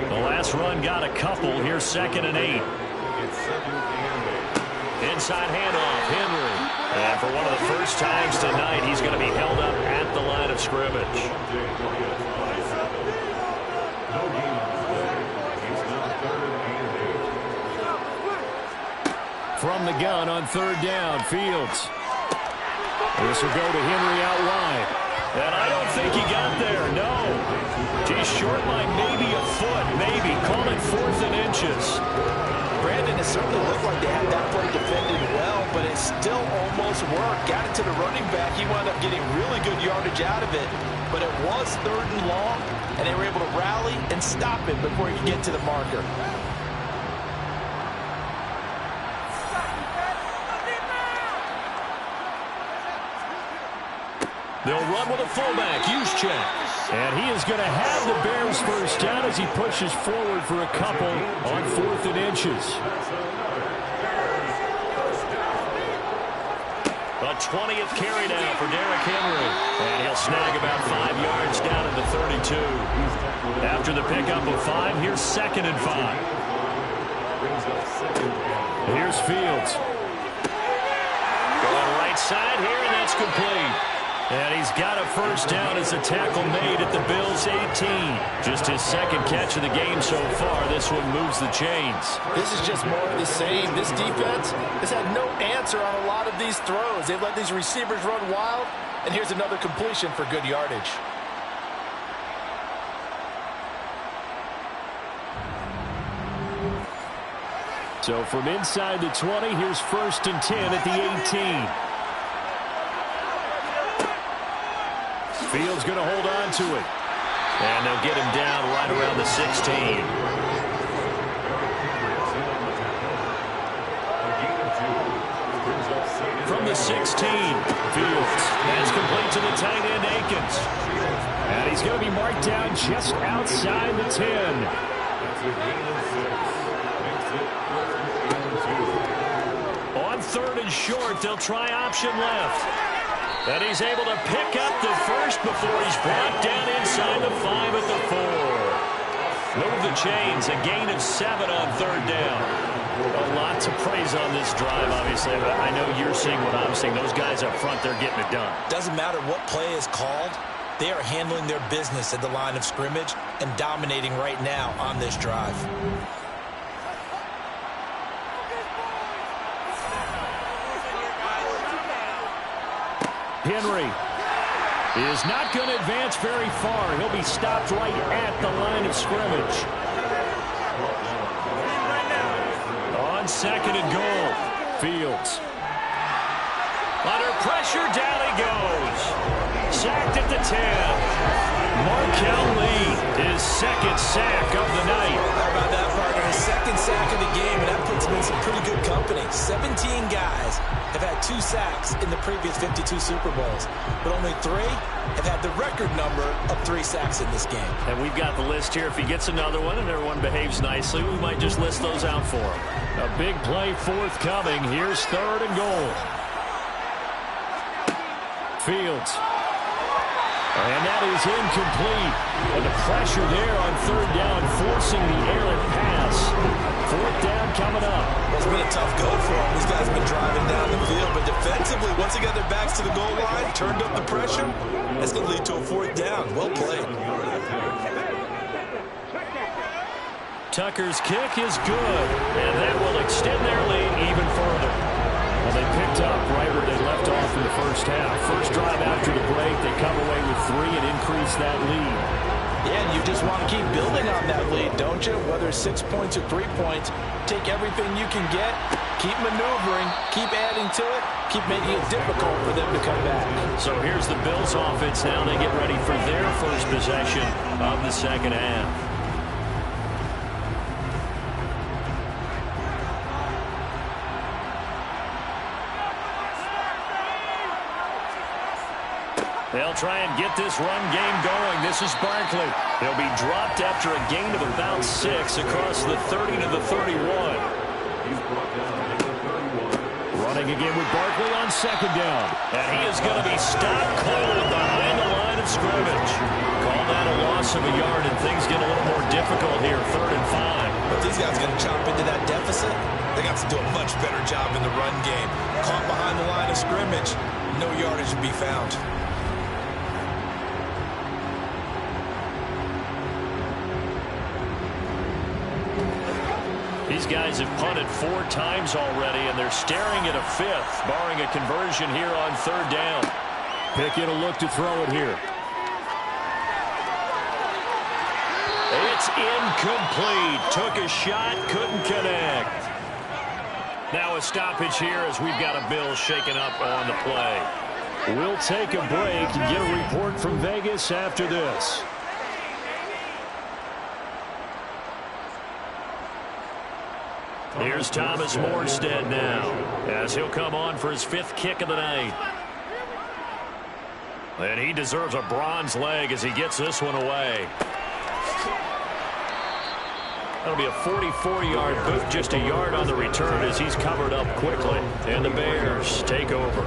The last run got a couple. Here's 2nd and 8. Inside handoff, Henry. And for one of the first times tonight, he's going to be held up at the line of scrimmage. From the gun on 3rd down, Fields. This will go to Henry out wide. And I don't think he got there, no. He's short by maybe a foot, maybe. Call it 4th and inches. Brandon, it certainly looked like they had that play defended well, but it still almost worked. Got it to the running back. He wound up getting really good yardage out of it, but it was 3rd and long, and they were able to rally and stop it before he could get to the marker. They'll run with a fullback, Juszczyk. And he is going to have the Bears first down as he pushes forward for a couple on 4th and inches. A 20th carry now for Derrick Henry. And he'll snag about 5 yards down at the 32. After the pickup of 5, here's 2nd and 5. Here's Fields. Going right side here, and that's complete. And he's got a first down as a tackle made at the Bills' 18. Just his 2nd catch of the game so far. This one moves the chains. This is just more of the same. This defense has had no answer on a lot of these throws. They've let these receivers run wild, and here's another completion for good yardage. So from inside the 20, here's 1st and 10 at the 18. Fields going to hold on to it. And they'll get him down right around the 16. From the 16, Fields. That's complete to the tight end, Akins. And he's going to be marked down just outside the 10. On 3rd and short, they'll try option left. And he's able to pick up the first before he's brought down inside the 5 at the 4. Move the chains, a gain of 7 on 3rd down. A lot to praise on this drive, obviously. But I know you're seeing what I'm seeing. Those guys up front, they're getting it done. Doesn't matter what play is called. They are handling their business at the line of scrimmage and dominating right now on this drive. Henry is not going to advance very far. He'll be stopped right at the line of scrimmage. On 2nd and goal, Fields. Under pressure, down he goes. Sacked at the 10. Markel Lee, his 2nd sack of the night. How about that, partner? His 2nd sack of the game, and that puts him in some pretty good company. 17 guys have had 2 sacks in the previous 52 Super Bowls, but only 3 have had the record number of 3 sacks in this game. And we've got the list here. If he gets another one and everyone behaves nicely, we might just list those out for him. A big play forthcoming. Here's 3rd and goal. Fields. And that is incomplete. And the pressure there on 3rd down, forcing the errant pass. 4th down coming up. It's been a tough go for them. These guys have been driving down the field, but defensively, once they got their backs to the goal line, turned up the pressure, that's going to lead to a 4th down. Well played. Tucker's kick is good, and that will extend their lead even further. Well, they picked up right where they left off in the first half. First drive after the break, they come away with 3 and increase that lead. Yeah, and you just want to keep building on that lead, don't you? Whether it's 6 points or 3 points, take everything you can get, keep maneuvering, keep adding to it, keep making it difficult for them to come back. So here's the Bills offense now. They get ready for their first possession of the second half. They'll try and get this run game going. This is Barkley. He'll be dropped after a gain of about 6 across the 30 to the 31. Running again with Barkley on second down. And he is going to be stopped cold behind the line of scrimmage. Call that a loss of a yard, and things get a little more difficult here, 3rd and 5. If these guys are going to chomp into that deficit, they got to do a much better job in the run game. Caught behind the line of scrimmage, no yardage to be found. These guys have punted 4 times already, and they're staring at a 5th, barring a conversion here on 3rd down. Pickett will look to throw it here. It's incomplete. Took a shot, couldn't connect. Now a stoppage here as we've got a Bill shaken up on the play. We'll take a break and get a report from Vegas after this. Here's Thomas Morstead now, as he'll come on for his 5th kick of the night. And he deserves a bronze leg as he gets this one away. That'll be a 44-yard boot, just a yard on the return as he's covered up quickly. And the Bears take over.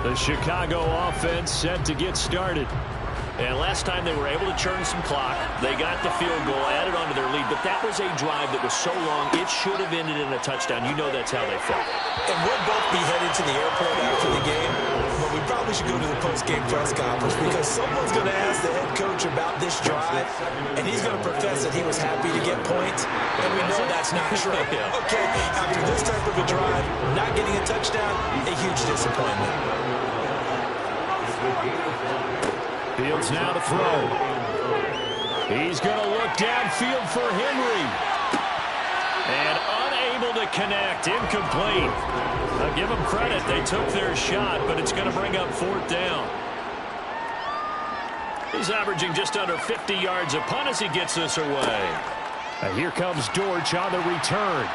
The Chicago offense set to get started. And last time they were able to churn some clock. They got the field goal, added on to their lead. But that was a drive that was so long, it should have ended in a touchdown. You know that's how they felt. And we'll both be headed to the airport after the game. But we probably should go to the post-game press conference because someone's going to ask the head coach about this drive. And he's going to profess that he was happy to get points. And we know that's not true. Okay, after this type of a drive, not getting a touchdown, a huge disappointment. Fields now to throw. He's going to look downfield for Henry. And unable to connect. Incomplete. I'll give them credit. They took their shot, but it's going to bring up 4th down. He's averaging just under 50 yards a punt as he gets this away. And here comes Dortch on the return.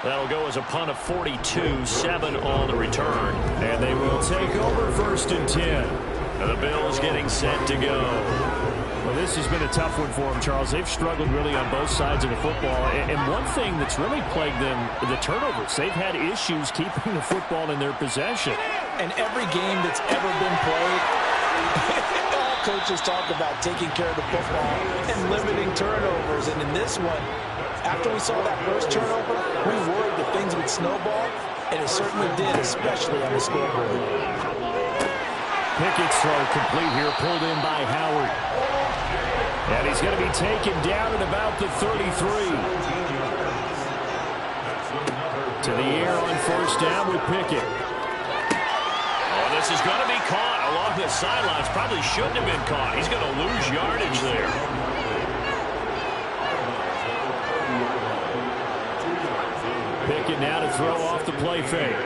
That'll go as a punt of 42, 7 on the return. And they will take over 1st and 10. And the Bills getting set to go. Well, this has been a tough one for them, Charles. They've struggled really on both sides of the football. And one thing that's really plagued them, the turnovers. They've had issues keeping the football in their possession. And every game that's ever been played, all coaches talk about taking care of the football and limiting turnovers. And in this one, after we saw that first turnover, we worried that things would snowball. And it certainly did, especially on the scoreboard. Pickett's throw complete here, pulled in by Howard. And he's going to be taken down at about the 33. To the air on 1st down with Pickett. Oh, this is going to be caught along the sidelines. Probably shouldn't have been caught. He's going to lose yardage there. Pickett now to throw off the play fake.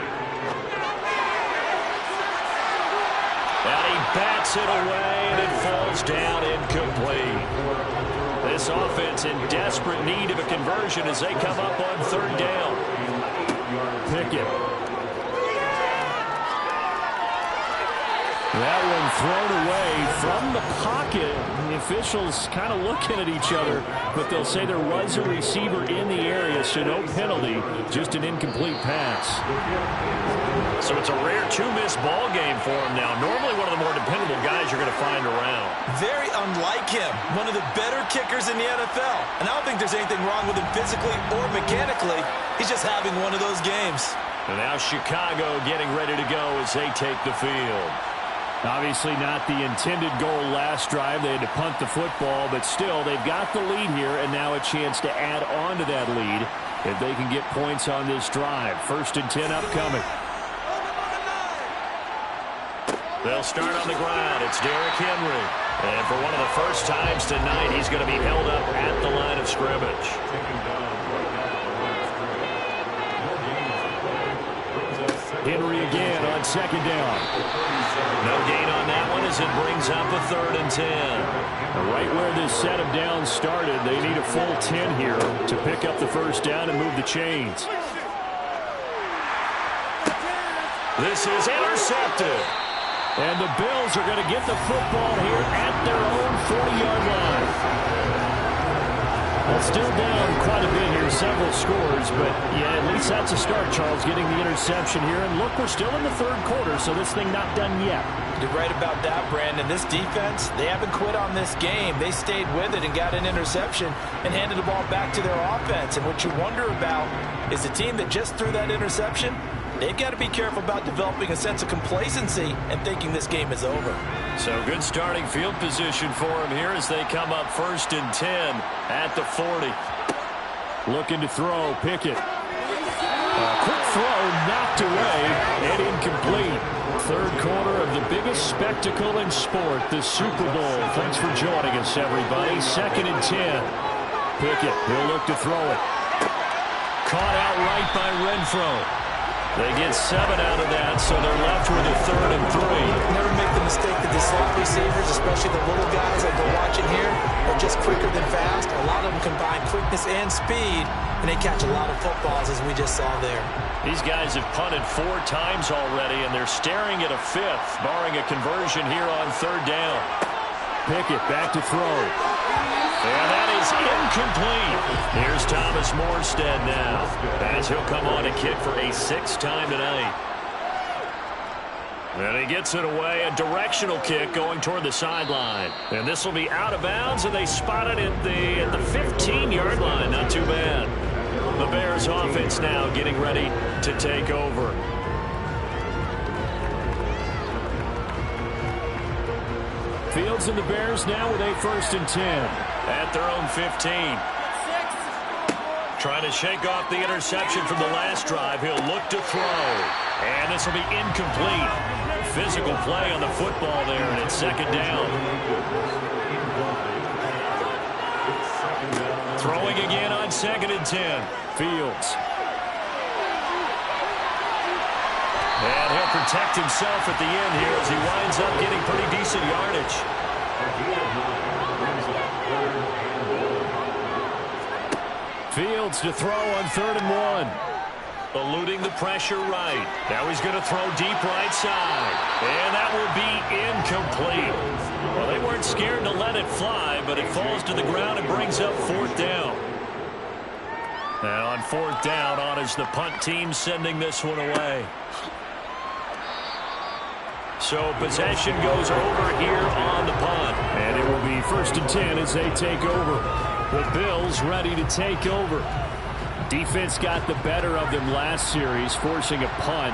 And he bats it away, and it falls down incomplete. This offense in desperate need of a conversion as they come up on 3rd down. Pickett. That one thrown away from the pocket. The officials kind of looking at each other, but they'll say there was a receiver in the area, so no penalty, just an incomplete pass. So it's a rare 2-miss ball game for him now. Normally one of the more dependable guys you're going to find around. Very unlike him. One of the better kickers in the NFL. And I don't think there's anything wrong with him physically or mechanically. He's just having one of those games. And now Chicago getting ready to go as they take the field. Obviously not the intended goal last drive. They had to punt the football, but still they've got the lead here and now a chance to add on to that lead if they can get points on this drive. 1st and 10 upcoming. They'll start on the ground. It's Derrick Henry. And for one of the first times tonight, he's going to be held up at the line of scrimmage. Henry again on 2nd down. No gain on that one as it brings up a 3rd and 10. Right where this set of downs started, they need a full 10 here to pick up the 1st down and move the chains. This is intercepted. And the Bills are going to get the football here at their own 40-yard line. Well, still down quite a bit here, several scores, but yeah, at least that's a start, Charles, getting the interception here. And look, we're still in the third quarter, so this thing not done yet. You're right about that, Brandon. This defense, they haven't quit on this game. They stayed with it and got an interception and handed the ball back to their offense. And what you wonder about is the team that just threw that interception, they've got to be careful about developing a sense of complacency and thinking this game is over. So good starting field position for them here as they come up 1st and 10 at the 40. Looking to throw, Pickett. Quick throw, knocked away, and incomplete. Third quarter of the biggest spectacle in sport, the Super Bowl. Thanks for joining us, everybody. 2nd and 10. Pickett, he'll look to throw it. Caught out right by Renfro. They get 7 out of that, so they're left with a 3rd and 3. Never make the mistake that the slot receivers, especially the little guys like we're watching here, are just quicker than fast. A lot of them combine quickness and speed, and they catch a lot of footballs, as we just saw there. These guys have punted 4 times already, and they're staring at a 5th, barring a conversion here on 3rd down. Pickett back to throw. And that is incomplete. Here's Thomas Morstead now, as he'll come on and kick for a 6th time tonight. And he gets it away, a directional kick going toward the sideline. And this will be out of bounds, and they spot it at the 15-yard line. Not too bad. The Bears offense now getting ready to take over. Fields and the Bears now with a 1st and 10. At their own 15. Trying to shake off the interception from the last drive. He'll look to throw. And this will be incomplete. Physical play on the football there, and it's 2nd down. Throwing again on 2nd and 10. Fields. And he'll protect himself at the end here as he winds up getting pretty decent yardage. Fields to throw on 3rd and 1. Eluding the pressure right. Now he's going to throw deep right side. And that will be incomplete. Well, they weren't scared to let it fly, but it falls to the ground and brings up 4th down. And on 4th down, on is the punt team sending this one away. So possession goes over here on the punt. And it will be 1st and 10 as they take over. The Bills ready to take over. Defense got the better of them last series, forcing a punt.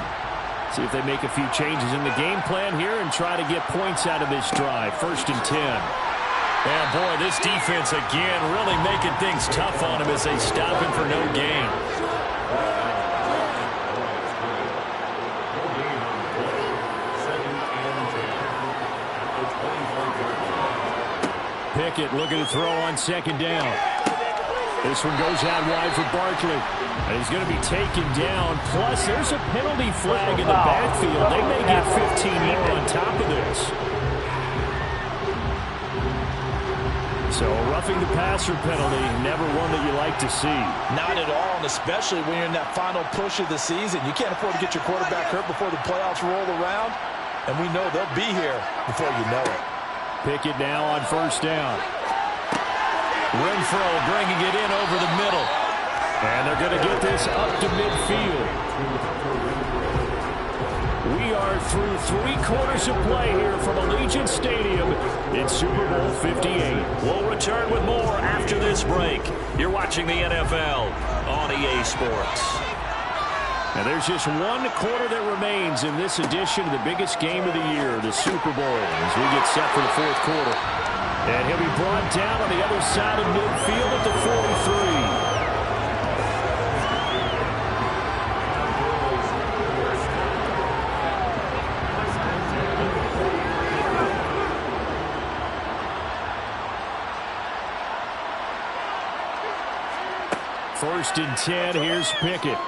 See if they make a few changes in the game plan here and try to get points out of this drive. 1st and 10. And boy, this defense again really making things tough on him as they stop him for no gain. Pickett looking to throw on 2nd down. This one goes out wide for Barkley. And he's going to be taken down. Plus, there's a penalty flag in the backfield. They may get 15 more on top of this. So, roughing the passer penalty, never one that you like to see. Not at all, and especially when you're in that final push of the season. You can't afford to get your quarterback hurt before the playoffs roll around. And we know they'll be here before you know it. Pickett now on 1st down. Renfro bringing it in over the middle. And they're going to get this up to midfield. We are through 3 quarters of play here from Allegiant Stadium in Super Bowl 58. We'll return with more after this break. You're watching the NFL on EA Sports. And there's just 1 quarter that remains in this edition of the biggest game of the year, the Super Bowl, as we get set for the 4th quarter. And he'll be brought down on the other side of midfield at the 43. First and 10, here's Pickett.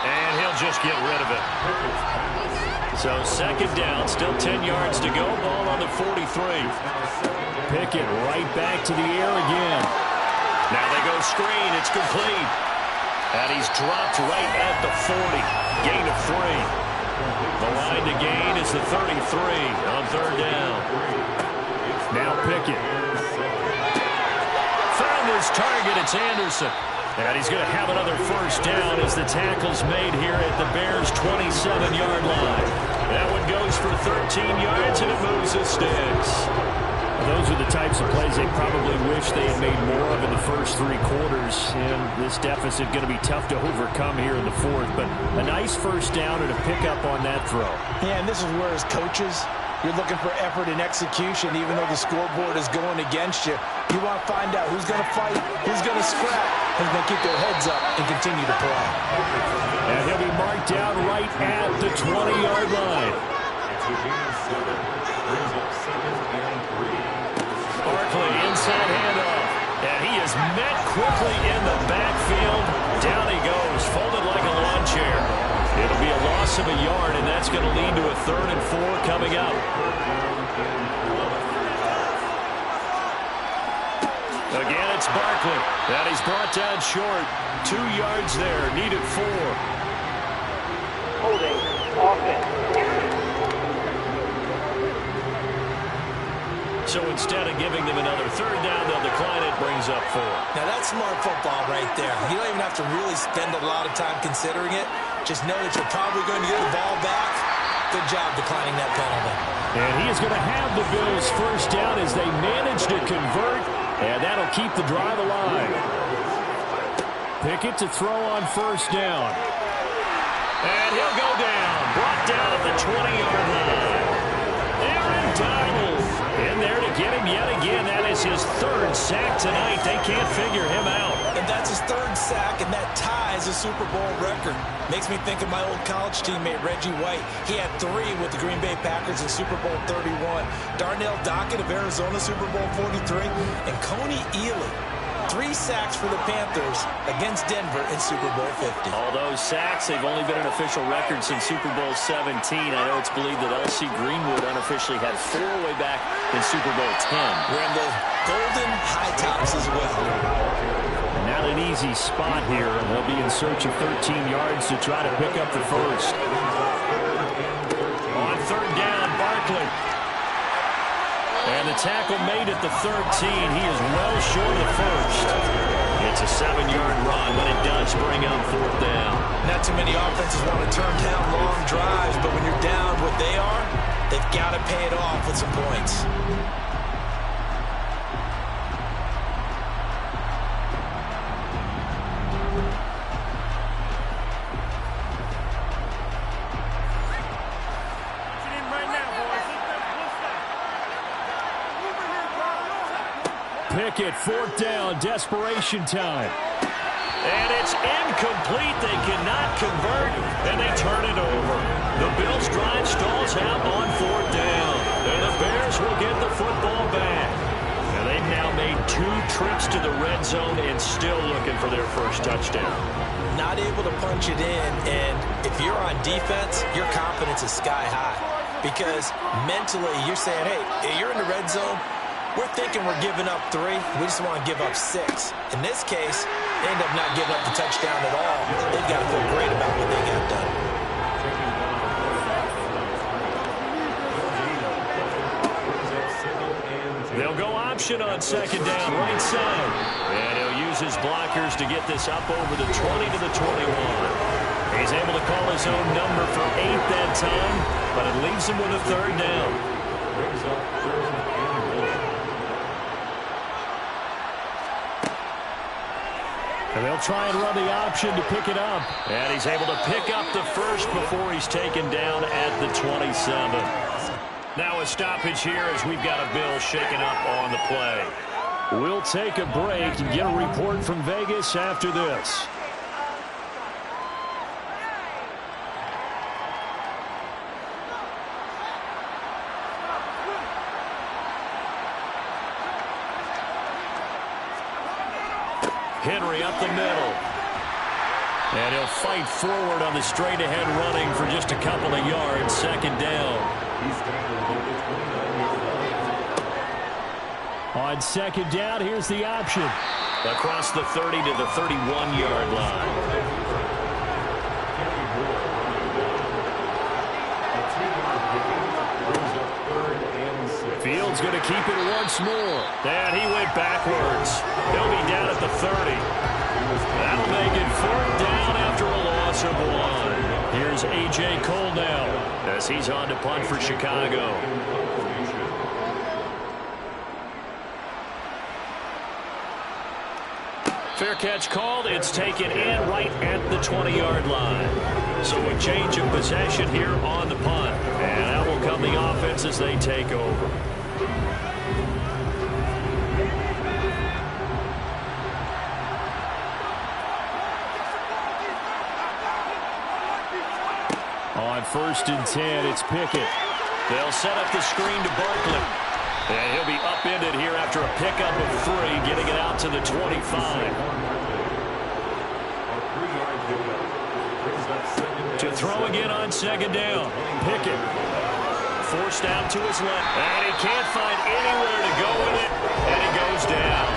And he'll just get rid of it. So 2nd down, still 10 yards to go. Ball on the 43. Pickett right back to the air again. Now they go screen. It's complete. And he's dropped right at the 40. Gain of 3. The line to gain is the 33 on third down. Now Pickett. Found his target. It's Anderson. And he's going to have another first down as the tackle's made here at the Bears' 27-yard line. That one goes for 13 yards, and it moves the sticks. Those are the types of plays they probably wish they had made more of in the first three quarters. And this deficit going to be tough to overcome here in the fourth. But a nice first down and a pickup on that throw. Yeah, and this is where as coaches, you're looking for effort and execution, even though the scoreboard is going against you. You want to find out who's going to fight, who's going to scrap, who's going to keep their heads up and continue to play. And he'll be marked down right at the 20-yard line. Barkley, inside handoff. And he is met quickly in the backfield. Down he goes, folded like a lawn chair. It'll be a loss of a yard, and that's going to lead to a 3rd and 4 coming up. Again, it's Barkley. And he's brought down short. 2 yards there, needed 4. Holding, offense. So instead of giving them another 3rd down, they'll decline it, brings up 4. Now that's smart football right there. You don't even have to really spend a lot of time considering it. Just know that you're probably going to get the ball back. Good job declining that penalty. And he is going to have the Bills' first down as they manage to convert, and that'll keep the drive alive. Pickett to throw on first down. And he'll go down. Brought down at the 20-yard line. Aaron Donald in there to get him yet again. That is his 3rd sack tonight. They can't figure him out. And that's his 3rd sack, and that ties a Super Bowl record. Makes me think of my old college teammate, Reggie White. He had 3 with the Green Bay Packers in Super Bowl 31. Darnell Dockett of Arizona, Super Bowl 43. And Coney Ealy, 3 sacks for the Panthers against Denver in Super Bowl 50. All those sacks, they've only been an official record since Super Bowl 17. I know it's believed that L.C. Greenwood unofficially had 4 way back in Super Bowl 10. Wearing those golden high tops as well. Not an easy spot here. They'll be in search of 13 yards to try to pick up the first. On 3rd down, Barkley. And the tackle made at the 13. He is well short of the first. It's a 7-yard run, but it does bring up 4th down. Not too many offenses want to turn down long drives, but when you're down what they are, they've got to pay it off with some points. Pickett, 4th down, desperation time. And it's incomplete. They cannot convert, and they turn it over. The Bills' drive stalls out on 4th down, and the Bears will get the football back. And they've now made 2 trips to the red zone and still looking for their first touchdown. Not able to punch it in, and if you're on defense, your confidence is sky high. Because mentally, you're saying, hey, you're in the red zone. We're thinking we're giving up 3. We just want to give up 6. In this case, they end up not giving up the touchdown at all. They've got to feel great about what they got done. They'll go option on 2nd down, right side. And he'll use his blockers to get this up over the 20 to the 21. He's able to call his own number for 8 that time, but it leaves him with a 3rd down. And they'll try and run the option to pick it up. And he's able to pick up the first before he's taken down at the 27. Now a stoppage here as we've got a Bill shaken up on the play. We'll take a break and get a report from Vegas after this. Henry up the middle. And he'll fight forward on the straight-ahead running for just a couple of yards. 2nd down. On 2nd down, here's the option. Across the 30 to the 31-yard line. going to keep it once more. And he went backwards. He'll be down at the 30. That'll make it 4th down after a loss of 1. Here's A.J. Cole now as he's on to punt for Chicago. Fair catch called. It's taken in right at the 20-yard line. So a change of possession here on the punt. And out will come the offense as they take over. On 1st and 10, it's Pickett. They'll set up the screen to Barkley. And he'll be upended here after a pickup of 3, getting it out to the 25. To throw again on 2nd down. Pickett forced out to his left. And he can't find anywhere to go with it. And he goes down.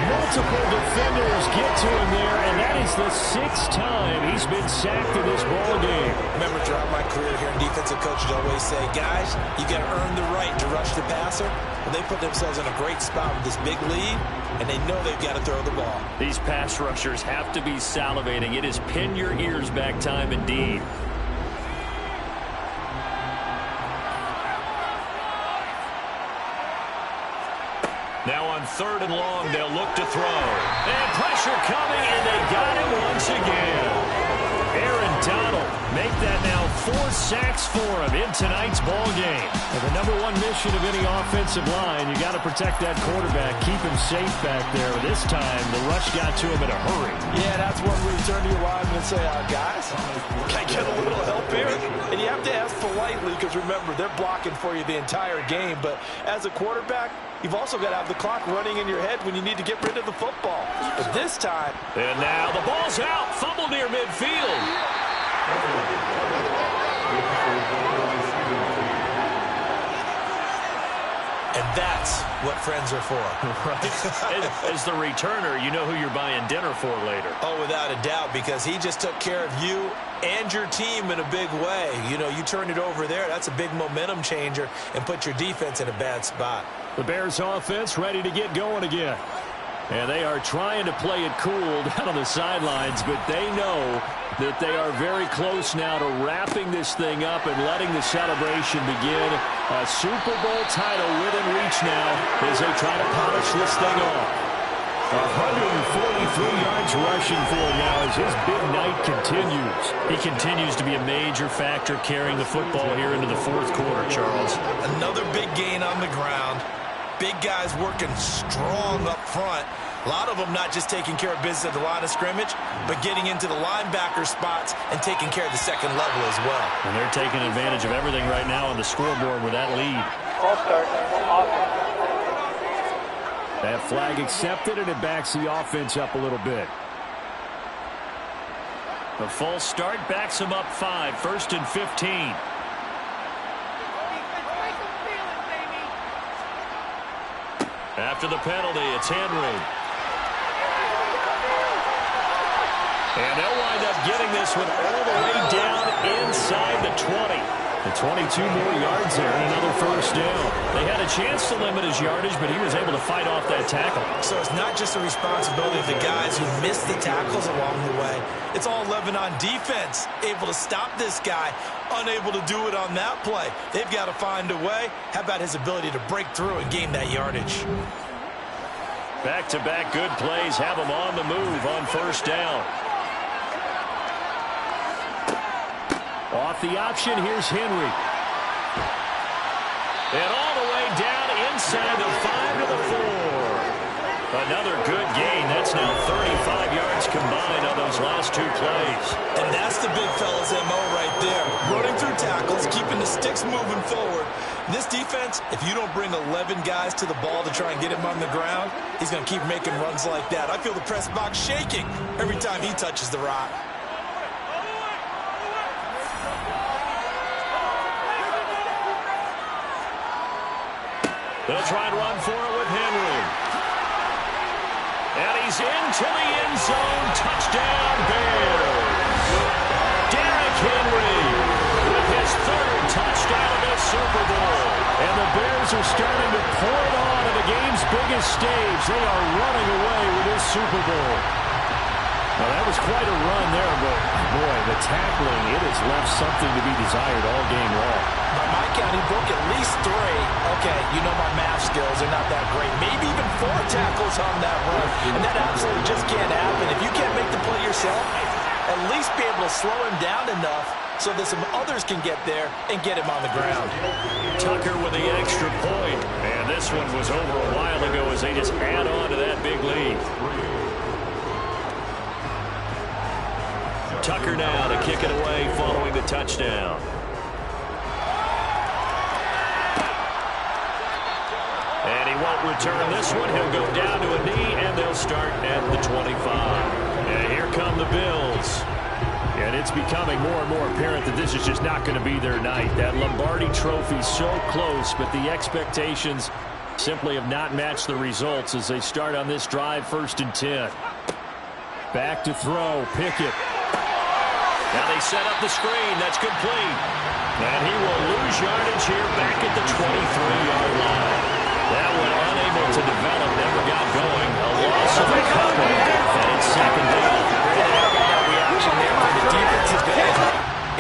Multiple defenders get to him there, and that is the 6th time he's been sacked in this ball game. Remember, throughout my career here, defensive coaches always say, guys, you got to earn the right to rush the passer. Well, they put themselves in a great spot with this big lead, and they know they've got to throw the ball. These pass rushers have to be salivating. It is pin your ears back time indeed. Now on 3rd and long, they'll look to throw. And pressure coming, and they got him once again. Aaron Donald make that now 4 sacks for him in tonight's ball game. And the #1 mission of any offensive line, you got to protect that quarterback, keep him safe back there. This time, the rush got to him in a hurry. Yeah, that's when we turn to your lineman and say, guys, can I get a little help here? And you have to ask politely because, remember, they're blocking for you the entire game. But as a quarterback, you've also got to have the clock running in your head when you need to get rid of the football. But this time... And now the ball's out. Fumble near midfield. And that's what friends are for. Right. As the returner, you know who you're buying dinner for later. Oh, without a doubt, because he just took care of you and your team in a big way. You know, you turned it over there. That's a big momentum changer and put your defense in a bad spot. The Bears offense ready to get going again. And they are trying to play it cool down on the sidelines, but they know that they are very close now to wrapping this thing up and letting the celebration begin. A Super Bowl title within reach now as they try to polish this thing off. 143 yards rushing for him now as his big night continues. He continues to be a major factor carrying the football here into the 4th quarter, Charles. Another big gain on the ground. Big guys working strong up front. A lot of them not just taking care of business at the line of scrimmage, but getting into the linebacker spots and taking care of the second level as well. And they're taking advantage of everything right now on the scoreboard with that lead. All start. Offense. That flag accepted, and it backs the offense up a little bit. The false start backs him up 5. 1st and 15. After the penalty, it's Henry. And they'll wind up getting this one all the way down inside the 20. And 22 more yards there and another 1st down. They had a chance to limit his yardage, but he was able to fight off that tackle. So it's not just the responsibility of the guys who missed the tackles along the way. It's all 11 on defense, able to stop this guy, unable to do it on that play. They've got to find a way. How about his ability to break through and gain that yardage? Back-to-back good plays have him on the move on 1st down. Off the option, here's Henry. And all the way down inside the 5 to the 4. Another good gain. That's now 35 yards combined on those last 2 plays. And that's the big fella's MO right there. Running through tackles, keeping the sticks moving forward. This defense, if you don't bring 11 guys to the ball to try and get him on the ground, he's going to keep making runs like that. I feel the press box shaking every time he touches the rock. They'll try and run for it with Henry. And he's into the end zone. Touchdown, Bears. Derrick Henry with his 3rd touchdown of the Super Bowl. And the Bears fans are starting to pour it on the game's biggest stage. They are running away with this Super Bowl. Well, that was quite a run there, but boy, the tackling, it has left something to be desired all game long. By my count, he broke at least 3. Okay, you know my math skills are not that great. Maybe even 4 tackles on that run, and that absolutely just can't happen. If you can't make the play yourself, at least be able to slow him down enough so that some others can get there and get him on the ground. Tucker with the extra point. And this one was over a while ago as they just add on to that big lead. Tucker now to kick it away following the touchdown. And he won't return this one. He'll go down to a knee, and they'll start at the 25. And here come the Bills. And it's becoming more and more apparent that this is just not going to be their night. That Lombardi trophy so close, but the expectations simply have not matched the results as they start on this drive, 1st and 10. Back to throw, Pickett. Now they set up the screen. That's complete. And he will lose yardage here back at the 23-yard line. That one unable to develop, never got going. A loss of a couple. And it's 2nd down. Reaction there by the defensive end.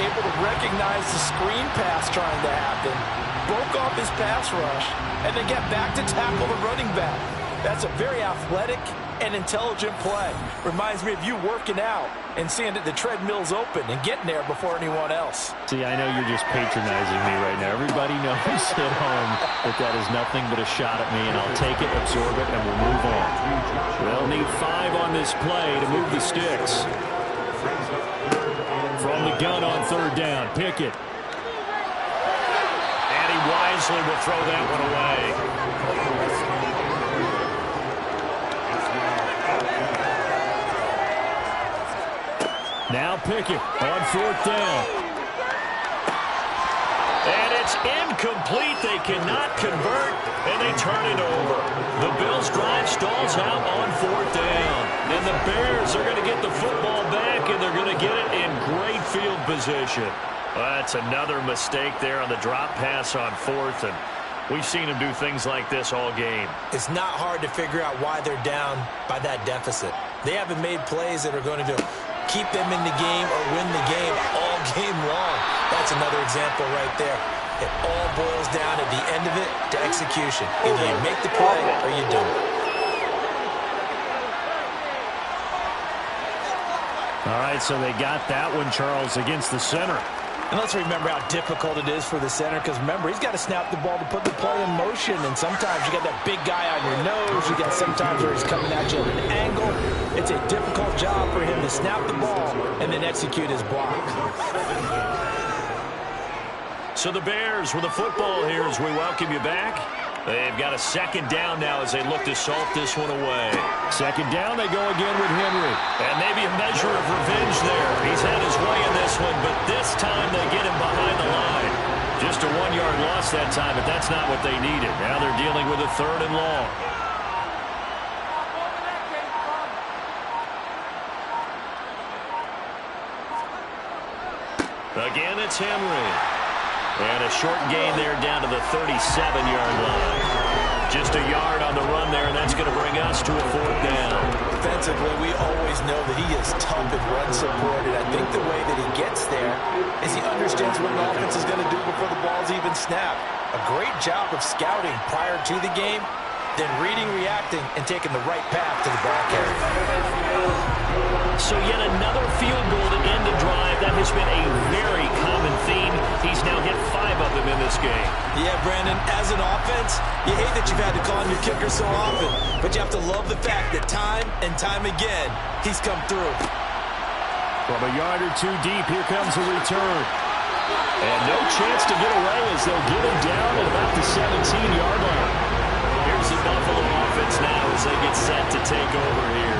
Able to recognize the screen pass trying to happen. Broke off his pass rush. And then get back to tackle the running back. That's a very athletic and intelligent play. Reminds me of you working out and seeing that the treadmill's open and getting there before anyone else. See, I know you're just patronizing me right now. Everybody knows at home that that is nothing but a shot at me, and I'll take it, absorb it, and we'll move on. They'll need 5 on this play to move the sticks. From the gun on 3rd down, Pickett. And he wisely will throw that one away. Now Pickett on 4th down. And it's incomplete. They cannot convert, and they turn it over. The Bills drive stalls out on 4th down. And the Bears are going to get the football back, and they're going to get it in great field position. That's another mistake there on the drop pass on 4th, and we've seen them do things like this all game. It's not hard to figure out why they're down by that deficit. They haven't made plays that are going to keep them in the game or win the game all game long. That's another example right there. It all boils down at the end of it to execution. Either you make the play or you don't. All right, so they got that one, Charles, against the center. And let's remember how difficult it is for the center, because remember, he's got to snap the ball to put the play in motion, and sometimes you got that big guy on your nose. You got sometimes where he's coming at you at an angle. It's a difficult job for him to snap the ball and then execute his block. So the Bears with the football here as we welcome you back. They've got a 2nd down now as they look to salt this one away. 2nd down, they go again with Henry. And maybe a measure of revenge there. He's had his way in this one, but this time they get him behind the line. Just a 1-yard loss that time, but that's not what they needed. Now they're dealing with a 3rd and long. Again, it's Henry. And a short gain there down to the 37-yard line. Just a yard on the run there, and that's going to bring us to a 4th down. Defensively, we always know that he is tough and run-supported. I think the way that he gets there is he understands what an offense is going to do before the ball's even snapped. A great job of scouting prior to the game, then reading, reacting, and taking the right path to the ball carrier. So yet another field goal to end the drive. That has been a very common theme. He's now hit 5 of them in this game. Yeah, Brandon, as an offense, you hate that you've had to call on your kicker so often, but you have to love the fact that time and time again, he's come through. From a yard or 2 deep, here comes a return. And no chance to get away as they'll get him down at about the 17-yard line. Here's the Buffalo offense now as they get set to take over here.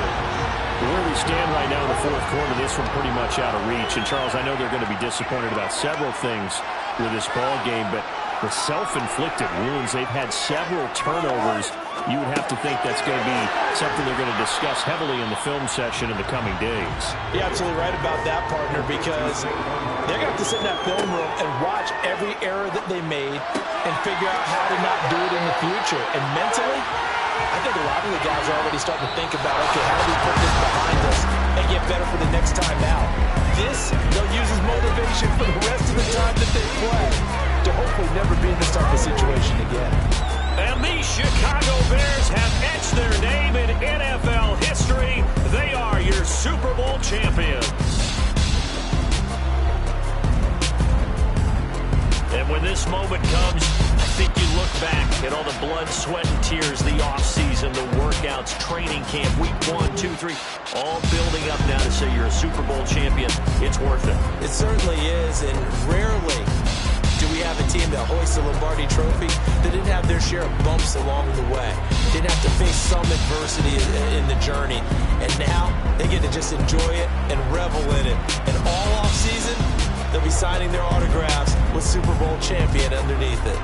Where we stand right now in the 4th quarter, this one pretty much out of reach. And, Charles, I know they're going to be disappointed about several things with this ball game, but the self-inflicted wounds, they've had several turnovers. You would have to think that's going to be something they're going to discuss heavily in the film session in the coming days. You're absolutely right about that, partner, because they're going to have to sit in that film room and watch every error that they made, and figure out how to not do it in the future. And mentally, I think a lot of the guys are already starting to think about, okay, how do we put this behind us and get better for the next time out? This, they'll use as motivation for the rest of the time that they play to hopefully never be in this type of situation again. And the Chicago Bears have etched their name in NFL history. They are your Super Bowl champions. And when this moment comes, I think you look back at all the blood, sweat, and tears, the offseason, the workouts, training camp, week 1, 2, 3, all building up now to say you're a Super Bowl champion. It's worth it. It certainly is, and rarely do we have a team that hoists a Lombardi trophy that didn't have their share of bumps along the way, didn't have to face some adversity in the journey, and now they get to just enjoy it and revel in it. And all offseason, they'll be signing their autographs with Super Bowl champion underneath it.